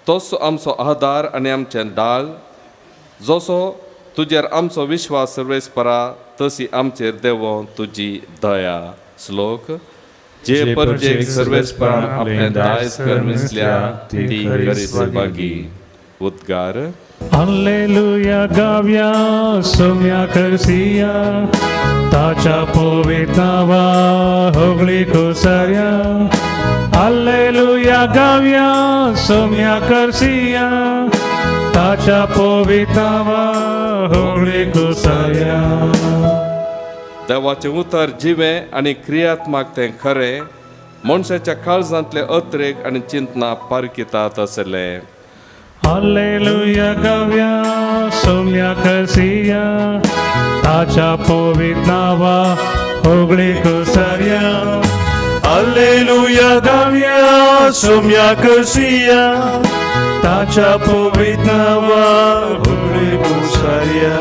तसो आमचो आधार आनी आमचें ढाल. जसो तुजेर आमचो विश्वास सर्वेस्परा, तशी आमचेर देवो तुजी दया. श्लोक. जे परजेक सर्वेस्परान आपलें दायज करून विंचल्या ती खरीच भागी. उद्गार. Alleluia गावया सोम्या करसिया, ताच्या पवित्र नावा होगळी कोसार्या. Alleluia गावया सोम्या करसिया, ताच्या पवित्र नावा होगळी कोसार्या. देवाचें उतर जिवें आनी क्रियात्मक तें खरें, मनशाच्या काळजांतले अत्रेक आनी चिंतना पारकितात असले. Alleluia गावया सोम्या करसिया, ताच्या पवित्र नावा होगळी कोसार्या. Alleluia गावया सोम्या करसिया, ताच्या पवित्र नावा होगळी कोसार्या.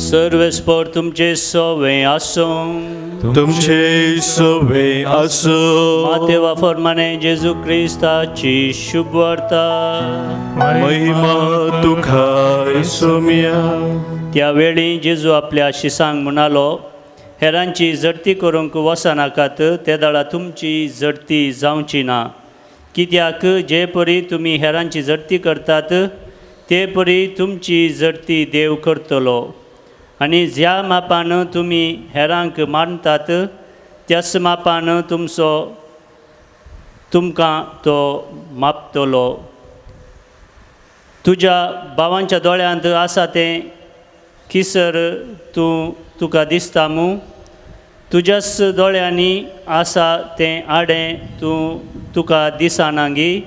सर्वेस्पर तुमचे सवे आसूं. तुमचे सवे आसो. मातेवा फरमाने जेजू क्रिस्ताची शुभ वार्ता. महिमा तुका सोम्या. त्यावेळी जेजू आपल्या शिसांक म्हणालो, हेरांची जडती करूंक वचनाकात. ते दाळा तुमची जडती जावची ना, कित्याक जे परी तुमी हेरांची जडती करतात, ते परी तुमची जडती देव करतलो. आनी ज्या मापान तुमी हेरांक मानतात, त्याच मापान तुमचो तुमकां तो मापतलो. तुज्या भावांच्या दोळ्यांत आसा तें किसर तुका दिसता मू. तुज्याच दोळ्यांनी आसा तें आडें तुका दिसना गी.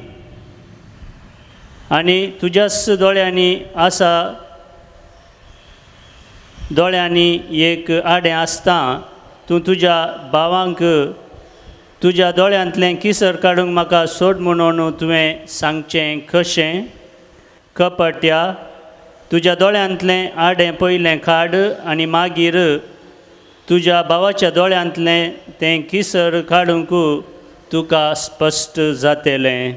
आनी तुज्याच दोळ्यांनी एक आडें आसता तूं तुज्या भावांक तुज्या दोळ्यांतलें किसर काडूंक म्हाका सोड म्हणून तुवें सांगचें कशें. कपट्या, तुज्या दोळ्यांतलें आडें पयलें काड आनी मागीर तुज्या भावाच्या दोळ्यांतलें तें किसर काडूंक तुका स्पश्ट जातलें.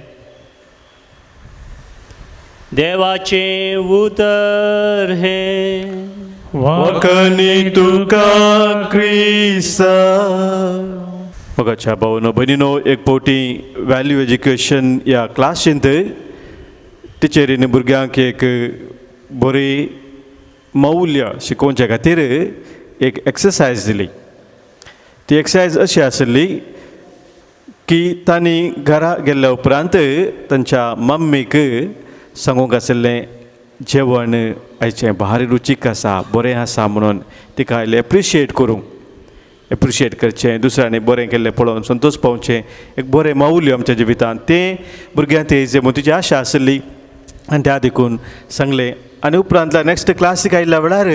देवाचें उतर हें वखणी तुका क्रिस्ता. मगाच्या भावनो भयणीनो, एक फावटी व्हॅल्यू एज्युकेशन ह्या क्लासींत टिचरीन भुरग्यांक एक बरी मौल्य शिकोवचे खातीर एक एक्सरसायज दिली. ती एक्सरसायज अशी आसली की तांणी घरा गेल्ल्या उपरांत तांच्या मम्मीक सांगूंक आशिल्लें जेवण आयचें भारी रुचीक आसा, बरें आसा म्हणून तिका आयलें एप्रिशिएट करचें, दुसऱ्यांनी बरें केल्लें पळोवन संतोश पावचें, एक बरें मौल्य आमच्या जिवितांत तें भुरग्यांक तें म्हूण तिची आशा आसली. आनी त्या देखून सांगलें. आनी उपरांतल्या नॅक्स्ट क्लासीक आयिल्ल्या वेळार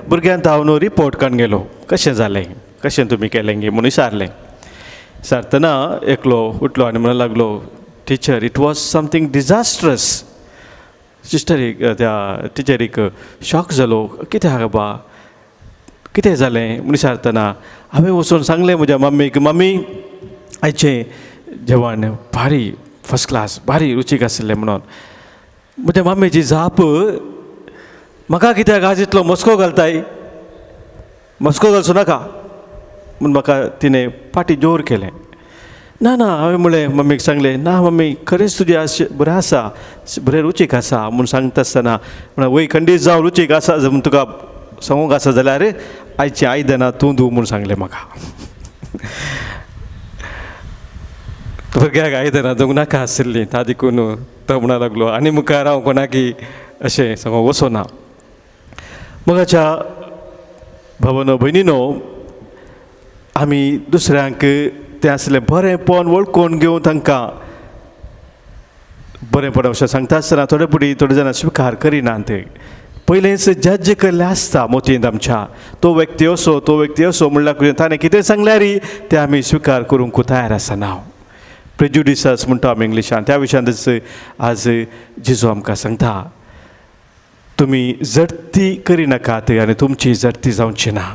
भुरग्यांक हांव न्हू रिपोर्ट करून गेलो, कशें जालें, कशें तुमी केलें गे म्हणून विचारलें. विचारतना एकलो उठलो आनी म्हणूंक लागलो, teacher, it was something disastrous. सिस्टरीक त्या टिचरीक शॉक जालो, कित्याक बा, कितें जालें म्हणून विचारतना हांवें वचून सांगलें म्हज्या मम्मीक, मम्मी आयचें जेवण भारी फस्ट क्लास, भारी रुचीक आशिल्लें म्हणून. म्हज्या मम्मीची जाप, म्हाका कित्याक आज इतलो मस्को घालताय, मस्को घालचो नाका म्हूण म्हाका तिणें फाटी जोर केलें. ना हांवें म्हणलें मम्मीक सांगलें, ना मम्मी खरेंच तुजें बरें आसा, बरें रुचीक आसा म्हूण सांगता आसतना म्हण वय खंडीत जावं रुचीक आसा म्हूण तुका सांगूंक आसा जाल्यार आयचीं आयदनां तूं धू म्हूण सांगलें म्हाका. भुरग्याक आयदनां धुवंक नाका आशिल्लीं, ता देखून तो म्हणूंक लागलो आनी मुखार हांव कोणाकी अशें सांगूंक वचोना. मगाच्या भावनो भयणीनो, आमी दुसऱ्यांक तें आसलें बरेंपण वळखून घेवन तांकां बरेंपण अशें सांगता आसतना थोडे जाणां स्विकार करिनात. पयलेंच जज केल्लें आसता मोतींत आमच्या, तो व्यक्ती असो म्हणल्यार ताणें कितें सांगल्यार तें आमी स्विकार करूंक तयार आसना. प्रेजुडिसस म्हणटा आमी इंग्लिशान, त्या विशयानच आज जेजू आमकां सांगता, तुमी जडती करिनाकात आनी तुमची जडती जावची ना.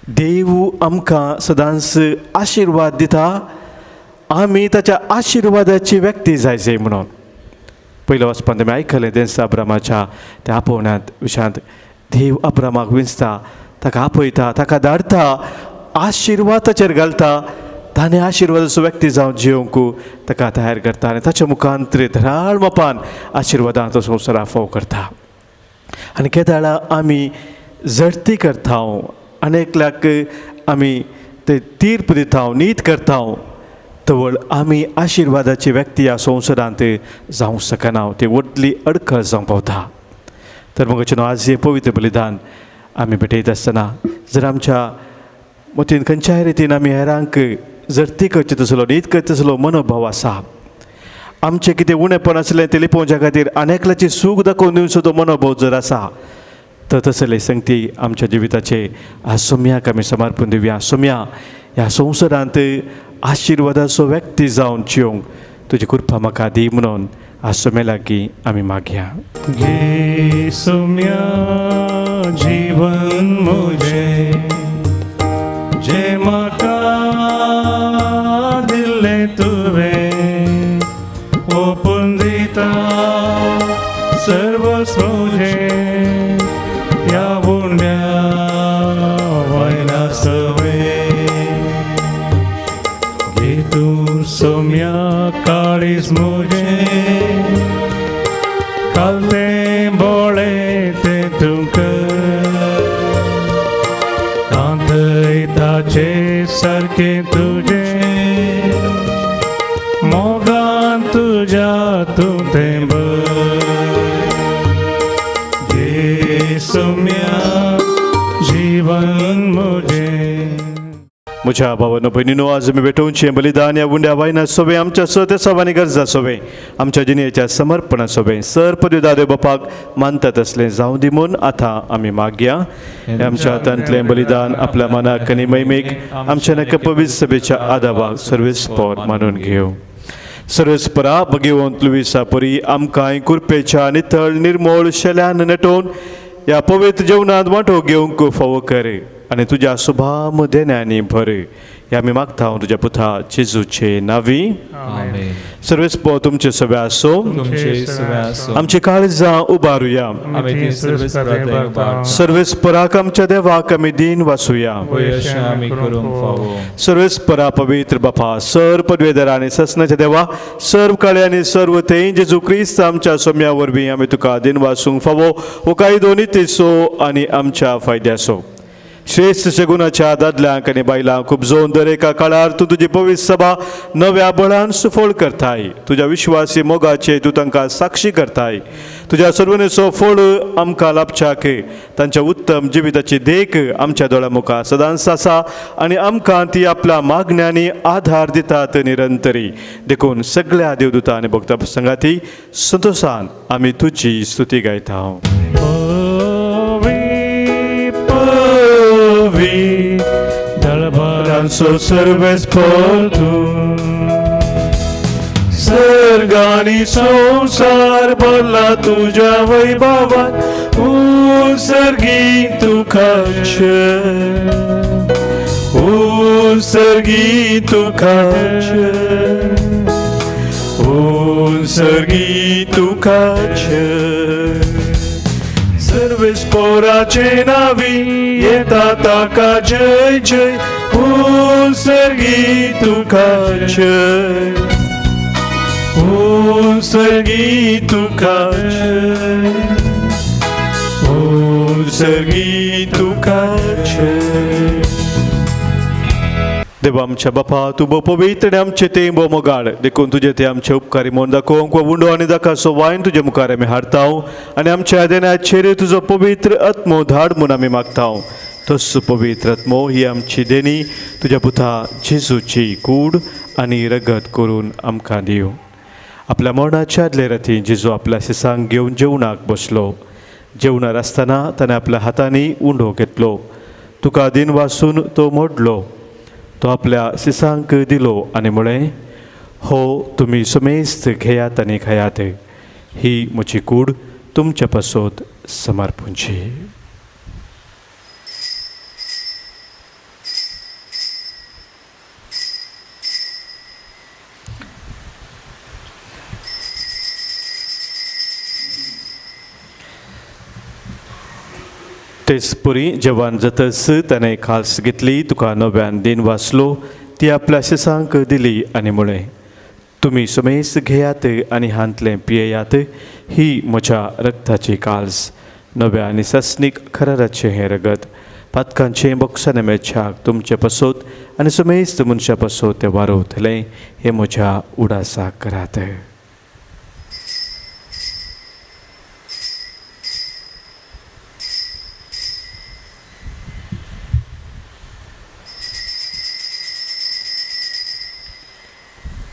देव आमकां सदांच आशिर्वाद दिता, आमी ताच्या आशिर्वादाची व्यक्ती जायचे म्हणून. पयल्या वचपान तुमी आयकलें देंस अब्रामाच्या त्या आपोवण्यांत विशयांत, देव अब्रामाक विंचता, ताका आपयता, ताका धाडता, आशिर्वाद ताचेर घालता, ताणें आशिर्वादाचो व्यक्ती जावन जियोंक ताका तयार करता आनी ताच्या मुखांतरी धराळ मोपान आशिर्वादां तो संवसाराक फोव करता. आनी केदाळा आमी जडती करता, अनेकल्याक आमी ते तीर्प दिता, नीत करता, तवळ आमी आशिर्वादाची व्यक्ती ह्या संवसारांत जावंक शकना, ती व्हडली अडखळ जावंक पावता. तर मग आज हे पवित्र बलिदान आमी भेटयत आसतना जर आमच्या मतीन खंयच्याय रितीन आमी हेरांक जडती करची तसलो, नीत करची तसलो मनोभाव आसा, आमचें कितें उणेपण आसलें तें लिपोवच्या खातीर अनेकल्याची सूख दाखोवन दिवचो तो मनोभाव जर आसा, तर तसले संगती आमच्या जिविताचे आज सोम्याक आमी समर्पण दिवया. सोम्या, ह्या संवसारांत आशिर्वादाचो व्यक्ती जावन जियोंक तुजी कृपा म्हाका दी म्हणून आज सोम्या लागीं आमी मागया. घे सोम्या जीवन म्हजें, जे म्हाका दिल्लें तुवें, ओपून दिता सर्वस्व म्हजें, ह्या उंड्या वायना सवें. घे तूं सोम्या काळीज म्हजें, काल्लें बोळें तें तुका कांतय ताचे सारकें तुजें, तुझ्या तू ते जे सौम्या जीवन मुझे. म्हज्या भावांनो भयणीनो, आज आमी भेटोवचें बलिदान ह्या उंड्या वायना सोबे आमच्या सत्य सवानी गरजा सोबे आमच्या जिणेच्या समर्पणा सोबे सर पदवी दादे बापाक मानतात असलें जावं दी म्हूण आतां आमी मागया. हे आमच्या हातांतलें बलिदान आपल्या मनाक आनी मैमेक आमच्या नक्क पवित्र सभेच्या आदाबाक सर्वेस्पर मानून घेवं. सर्वेस्परा भगिवंत लुईसा परी आमकां कुरपेच्या नितळ निर्मळ शेल्यान नटोवन ह्या पवित्र जेवणांत वांटो घेवंक फावो कर आनी तुज्या सुभाम देण्यानी भर. हे आमी मागता तुज्या पुता जेजूचे नावी. आमेन. सर्वेस्पर तुमचे सगळे आसो. तुमचे सगळे आसो. आमची काळजां उबारुया. आमी ती सर्वेस्पराक उबारता. सर्वेस्पराक आमच्या देवाक आमी दिन वासुया. अशें आमी करूंक फावो. सर्वेस्परा पवित्र बापा, सर पदवेदार आनी ससनाच्या देवा, सर्व काळे आनी सर्व तें जेजू क्रिस्त आमच्या सोम्या वरवीं आमी तुका दिन वासूंक फावो हो काही दोनी तेसो आनी आमच्या फायद्याचो. श्रेष्ठ शगुनाच्या दादल्यांक आनी बायलांक उपजोवन दर एका काळार तूं तुजी पवित्र सभा नव्या बळान सुफळ करताय. तुज्या विश्वासी मोगाचे तूं तांकां साक्षी करताय. तुज्या सर्वनेचो फळ आमकां लाभच्याक तांच्या उत्तम जिविताची देख आमच्या दोळ्या मुखार सदांच आसा आनी आमकां ती आपल्या मागण्यांनी आधार दितात निरंतरी. देखून सगळ्या देवदूतां आनी भक्ता संगाती संतोषान आमी तुजी स्तुती गायता. दळभरांचो सर्वेस्पर तूं, सर्गानी संसार भरला तुज्या वैभवान उत्सर्गी तुकाच, उत्सर्गी तुकाच, उत्सर्गी तुकाच. सर्वेस्पराचे नावी येता ताका जय जय, उत्सर्गी तुकाच, उत्सर्गी तुकाच, उत्सर्गी तुकाच. देवा आमच्या बापा, तूं बो पवित्र आनी आमचें तें बो मोगाळ. देखून तुजें तें आमचे उपकारी म्हूण दाखोवंक उंडो आनी दाखासो वायन तुजे मुखार आमी हाडटाव आनी आमच्या आदेनाचेर तुजो पवित्र आत्मो धाड म्हूण आमी मागताव. तस पवित्र आत्मो ही आमची देणी तुज्या पुता जेजूची कूड आनी रगत करून आमकां दिव. आपल्या मरणाच्या आदले राती जेजू आपल्या शिसांक घेवन जेवणाक बसलो. जेवणार आसतना ताणें आपल्या हातांनी उंडो घेतलो. तुका दिन वासून तो मोडलो. तो आपल्या शिसांक दिलो आनी म्हळें, हो तुमी समेस्त घेयात आनी खायात. ही म्हजी कूड तुमच्या पासत समर्पूंची. तेच पुरी जेवण जातच ताणें खास घेतली. तुका नव्यान दिन वाचलो. ती आपल्या शिसांक दिली आनी म्हळें, तुमी समेस्त घेयात आनी हांतलें पियेयात. ही म्हज्या रक्ताची काल्स, नव्या आनी सस्नीक खराराचें हें रगत. पातकांचें बक्षान मेळच्याक तुमचे पासत आनी समेस्त मनशा पासत तें वारोवतलें. हें म्हज्या उडासाक करात.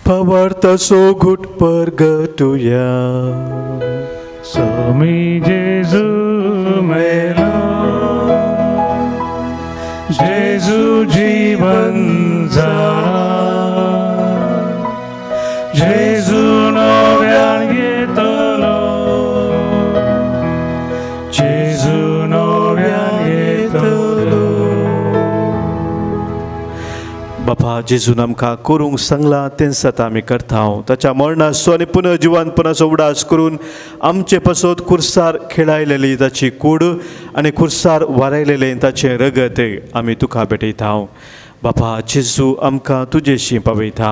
पवार्ताचो घुट परगटुया. स्वामी जेजू मेला, जेजू जीवन जाला, जेजू नव्यान येतलो, जेजू नव्यान येतलो. बापा जेजून आमकां करूंक सांगलां तेंच आतां आमी करतांव. ताच्या मरणाचो आनी पुनर्जिवानपणाचो उडास करून आमचे पासत खुर्सार खेळायलेली ताची कूड आनी खुर्सार वारयलेलें ताचें रगत आमी तुका भेटयतांव. बापा जेजू आमकां तुजेशी पावयता.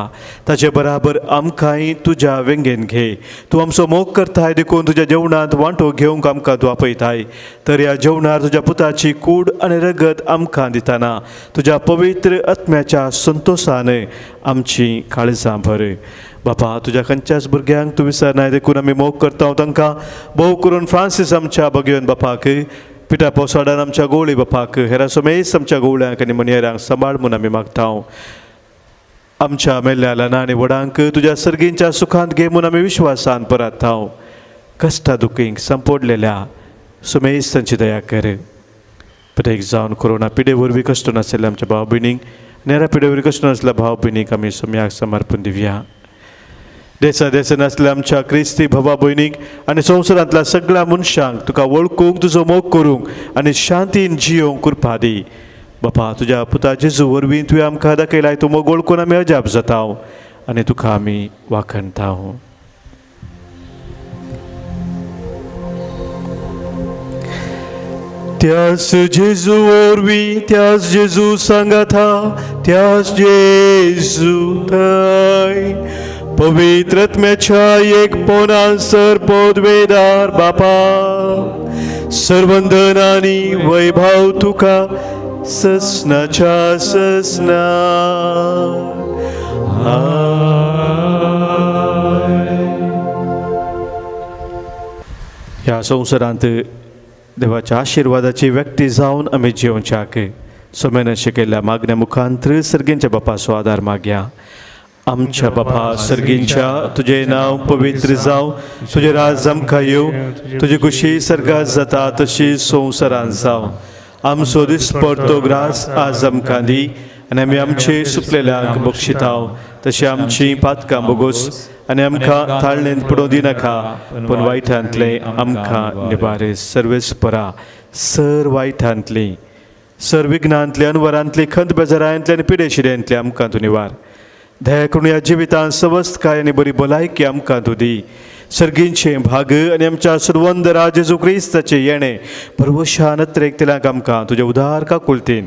ताचे बराबर आमकांय तुज्या वेंगेन घे. तूं आमचो मोग करताय देखून तुज्या जेवणांत वांटो घेवंक आमकां तूं आपयताय. तर ह्या जेवणार तुज्या पुताची कूड आनी रगत आमकां दितना तुज्या पवित्र आत्म्याच्या संतोशान आमची काळजां भर. बापा तुज्या खंयच्याच भुरग्यांक तूं विसरनाय देखून आमी मोग करता तांकां भोव करून फ्रांसीस आमच्या भगवन बापाक पिता पोसाडान आमच्या गोवळी बापाक हेरा सोमेस आमच्या गोवळ्यांक आनी मनियरांक सांबाळ म्हूण आमी मागता आमच्या मेल्ल्या ल्हान आनी व्हडांक तुज्या सर्गींच्या सुखांत घे म्हूण आमी विश्वासान पराता कश्टा दुखींक संपोडलेल्या सुमेश तांची दया कर प्रत्येक जावन कोरोना पिडे वरवीं कश्ट नाशिल्ल्या आमच्या भाव भयणींक नेरा पिडे वरवीं कश्ट नासल्या भाव भयणींक आमी सोम्याक समर्पण दिवया देसा देसान आसल्या आमच्या क्रिस्ती भावा भयणीक आनी संवसारांतल्या सगळ्या मनशांक तुका वळखूंक तुजो मोग करूंक आनी शांतीन जियोंक कृपा दी बापा तुज्या पुता जेजू वरवीं तुवें आमकां दाखयलाय तूं मोग वळखून आमी अजाप जाता आनी तुका आमी वाखणता त्याच जेजू वरवीं त्याच जेजू सांगाता त्याच जेजू थंय पवित्रत्म्याच्या एक पोनासर पोदवेदार बापा सर्वंदन आनी वैभव तुका ससनाच्या ससना ह्या संवसारांत देवाच्या आशिर्वादाची व्यक्ती जावन आमी जिवच्याक सोमेन शिकयल्ल्या मागण्या मुखांतर सर्गींच्या बापाचो आदार मागया आमच्या बापा सर्गींच्या तुजें नांव पवित्र जावं तुजें राज आमकां येवं तुजी खुशी सर्गात जाता तशी संवसारांत जावं आमचो दिसपडतो ग्रास आज आमकां दी आनी आमी आमचे सुकलेल्यांक बक्षिताव तशी आमची पातकां बोगोस आनी आमकां ताळणेंत पडूं दिनाका पूण वायटांतले आमकां निबार सर्वेस्परा सर वायटांतली सर विघ्नांतली अनवरांतली खंत बेजारांतली आनी पिडेशिड्यांतली आमकां तूं निवार दया करून ह्या जिवितांत सवस्त काय आनी बरी भलायकी आमकां तूं दी सर्गींचे भाग आनी आमच्या सर्वंद राज जेजू क्रिस्ताचे येणे परवशा नत्रेक तेलांक आमकां तुज्या उदार काकुलतेन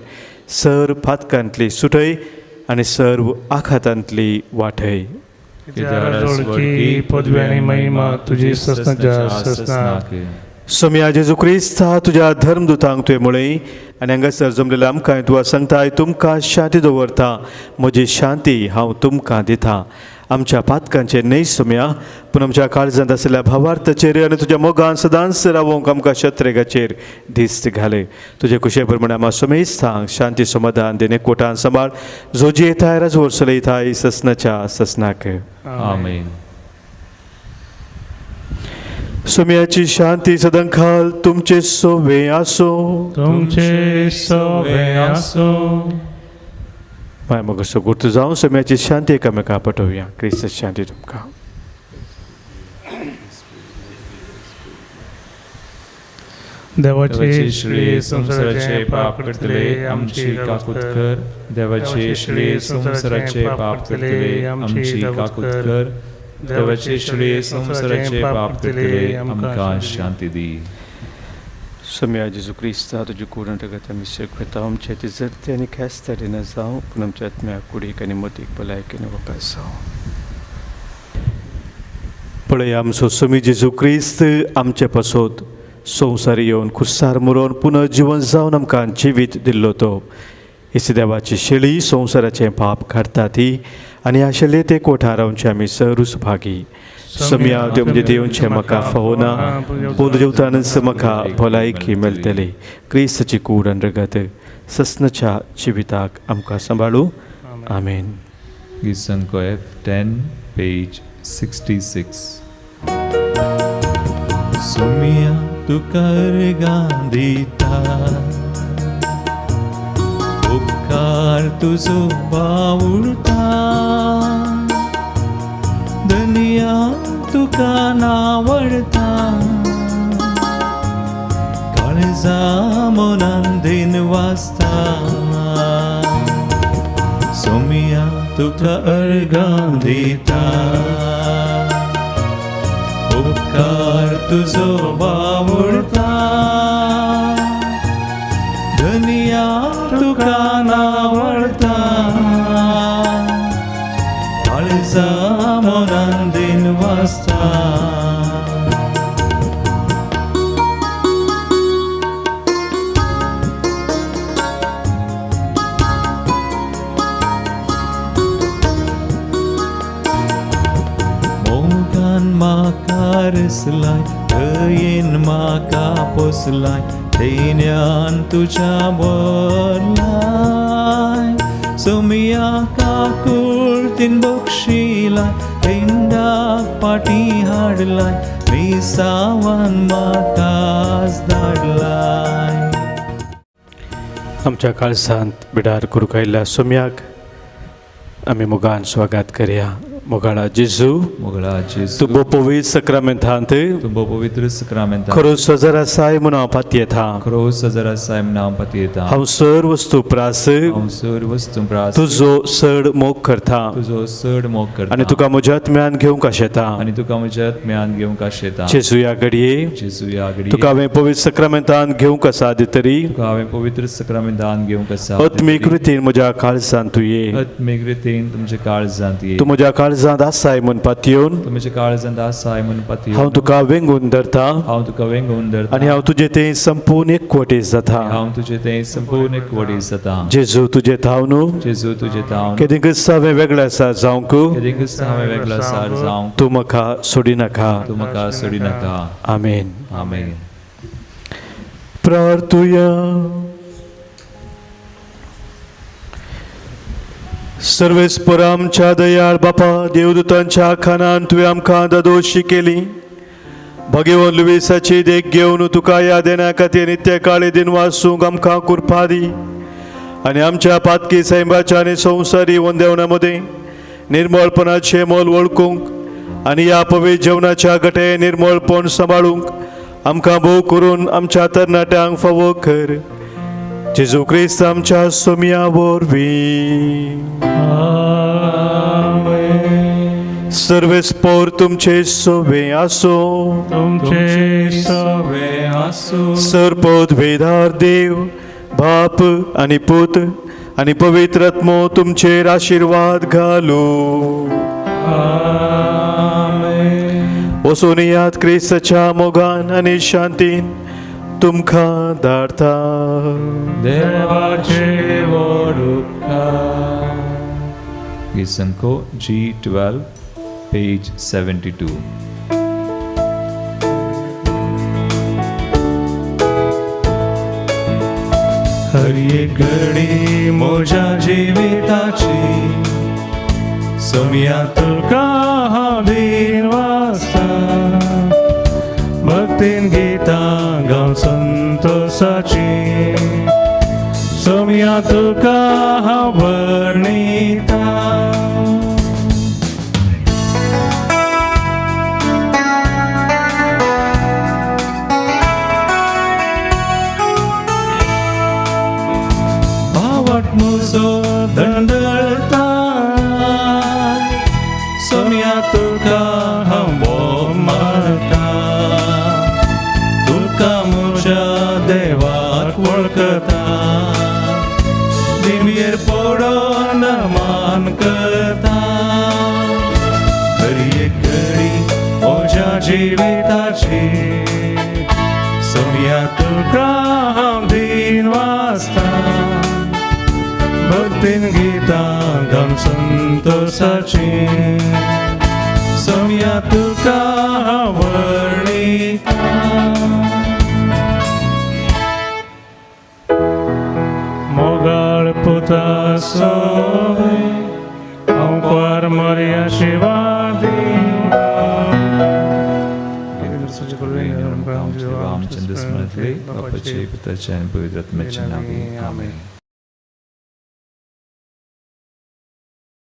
सर फातकांतली सुटय आनी सर्व आखातांतली वाटय पदवी आनी महिमा तुजी ससनाच्या ससनाक सोम्या जेजू क्रिस्ता तुज्या धर्मदुतांक तुवें म्हळें आनी हांगासर जमलेल्या आमकां तुका सांगताय तुमकां शांती दवरता म्हजी शांती हांव तुमकां दितां आमच्या पातकांचे न्हय सोम्या पूण आमच्या काळजांत आसलेल्या भावार्थाचेर आनी तुज्या मोगान सदांच रावोंक आमकां शत्रेगाचेर दिस्त घालय तुजे कुशे प्रमाणे आमकां सोमेज सांग शांती समाधान देणे कोटान सांबाळ जोजी येताय राजवड चलयताय ससनाच्या ससनाक आमेन सोम्याची शांती सदांखाल तुमचे सोवे आसो तुमचे सोवे आसो माय मग असो गुर्त जावं सोम्याची शांती एकामेका पटोवया क्रिस्त शांती तुमकां देवाचे श्री संसाराचे पाप करतले आमची काकूत कर देवाचे श्री संसाराचे पाप करतले आमची काकूत कर देवाचे श्री संसाराचे पाप करतले आमकां शांती दी सोम्या जेजू क्रिस्ता तुजी कूड रगत आमी शेकता आमचे ती जरती आनी खेस्तारीन जावं पूण आमच्या आत्म्या कुडीक आनी मतीक भलायकेन वकास जावं पळय आमचो सोमी जेजू क्रिस्त आमचे पासोत संवसार येवन खुर्सार मरोवन पुनः जिवन जावन आमकां जिवीत दिल्लो तो इसी देवाची शेळी संवसाराचें पाप काडटा ती आनी आशिल्ले ते कोठार रावचे आमी सरूस भागी सोम्या देव म्हणजे देवचे म्हाका फावना पूण जेवतानच म्हाका भलायकी मेळटली क्रिस्ताची कूड आनी रगत ससनाच्या जिविताक आमकां सांबाळूं आमेन Gisanko F10, page 66. Sumia tu gargandita उपकार तुझो पावुळता दुनिया तुका नावडता काळजा मनान दिन वाजता सोमिया तुका अर्गां दिता उपकार तुझो पावुळता दुनिया तुका नावडता काळजा मनान दिन वाजता वारसलाय दयेन म्हाका पोसलाय देण्यान तुज्या बोरलाय सोमिया काकुळतीन बक्षिलाय पेंडाक पाटी हाडलाय मेसावान म्हाकाच धाडलाय. आमच्या काळजांत बिडार करूंक आयिल्ल्या सोम्याक आमी मोगान स्वागत करया. मोगाळा जेजू, मोगळा जेजू तूं बो पवित्र सक्रामेंतांत तुंबो पवित्र सक्रामेंतांत खरो सजर आसाय म्हूण हांव पातयेता. खरो सजर आसाय म्हूण हांव पातयेता. हांव सर वस्तू प्रास हांव सर वस्तू प्रास तुजो चड मोग करता तुजो चड मोग करता आनी तुका म्हज्या आत्म्यान घेवंक आशेता. आनी तुका म्हज्या आत्म्यान घेवंक आशेता. जेजू ह्या घडये जेजू ह्या घडये तुका हांवें पवित्र सक्रामेंतांत घेवंक आसा तरी तुका हांवें पवित्र सक्रामेंतान घेवंक आसा. आत्मीक रितीन म्हज्या काळजांत तूं ये. आत्मीक रितीन तुमच्या काळजांत ये. तूं म्हज्या काळजांत आसाय म्हूण पातयेवन तूं म्हज्या काळजांत आसाय म्हूण पातयेवन हांव तुका वेंगून धरता हांव तुका वेंगून धरता. आनी हांव तुजें तें संपूर्ण एकवटीत जाता. हांव तुजें तें संपूर्ण एकवटीत जाता. जेजू तुजें थाव न्हू जेजू तुजें तावन केदींकच हांवें वेगळें आसा जावंक केदींकच हांवें वेगळो आसार जावंक तूं म्हाका सोडी नाका. तूं म्हाका सोडी नाका. आमेन. आमेन. प्रार्थुया. सर्वेस्पर आमच्या दयाळ बापा, देवदूतांच्या खानान तुवें आमकां दादोशी केली. भगवान लुईसाची देख घेवन तुका ह्या देण्या खातीर नित्य काळी दिन वासूंक आमकां कृपा दी. आनी आमच्या पातकी सैमाच्या आनी संवसारी वंदेवणामध्ये निर्मळपणाचे मोल वळखूंक आनी ह्या पवित्र जेवणाच्या गटे निर्मळपण सांबाळूंक आमकां भोव करून आमच्या तरणाट्यांक फावो कर. जेजू क्रिस्त आमच्या सोम्या वरवीं. सर्वेस्पर तुमचे सोबे आसो. तुमचे सवे आसूं. सरपद वेदार देव बाप आनी पूत आनी पवित्र आत्मो तुमचेर आशिर्वाद घालो. आमेन. वचून याद क्रिस्ताच्या मोगान आनी शांतीन तुमकां धाडटा. देवाचे व्हड उपकार. गिसंको G12 पेज 72. हर एक घडी म्हज्या जिविताची सोम्या तुका हांव दिन वाचता. भक्तीन गितां गावन संतोषाची सोम्या तुका हांव वर्णिता. भावट म्हजो धंदळता सोम्या तुका हांव मोग मारता. तुका म्हज्या देवाक वळखता. दिमयेर पडोन मान करता. खरी एक घडी म्हज्या जिविताची सोम्या तुका हांव दिन वाचता. भक्तीन गितां गावन संतोषाची सोम्या तुका हांव वर्णिता. मोगाळ पुता सोय हांव पार मरी आशिर्वाद रामचंद्र स्मृती बापाचे पिताचे आणि पवित्र आत्म्याचे नावे. आमेन.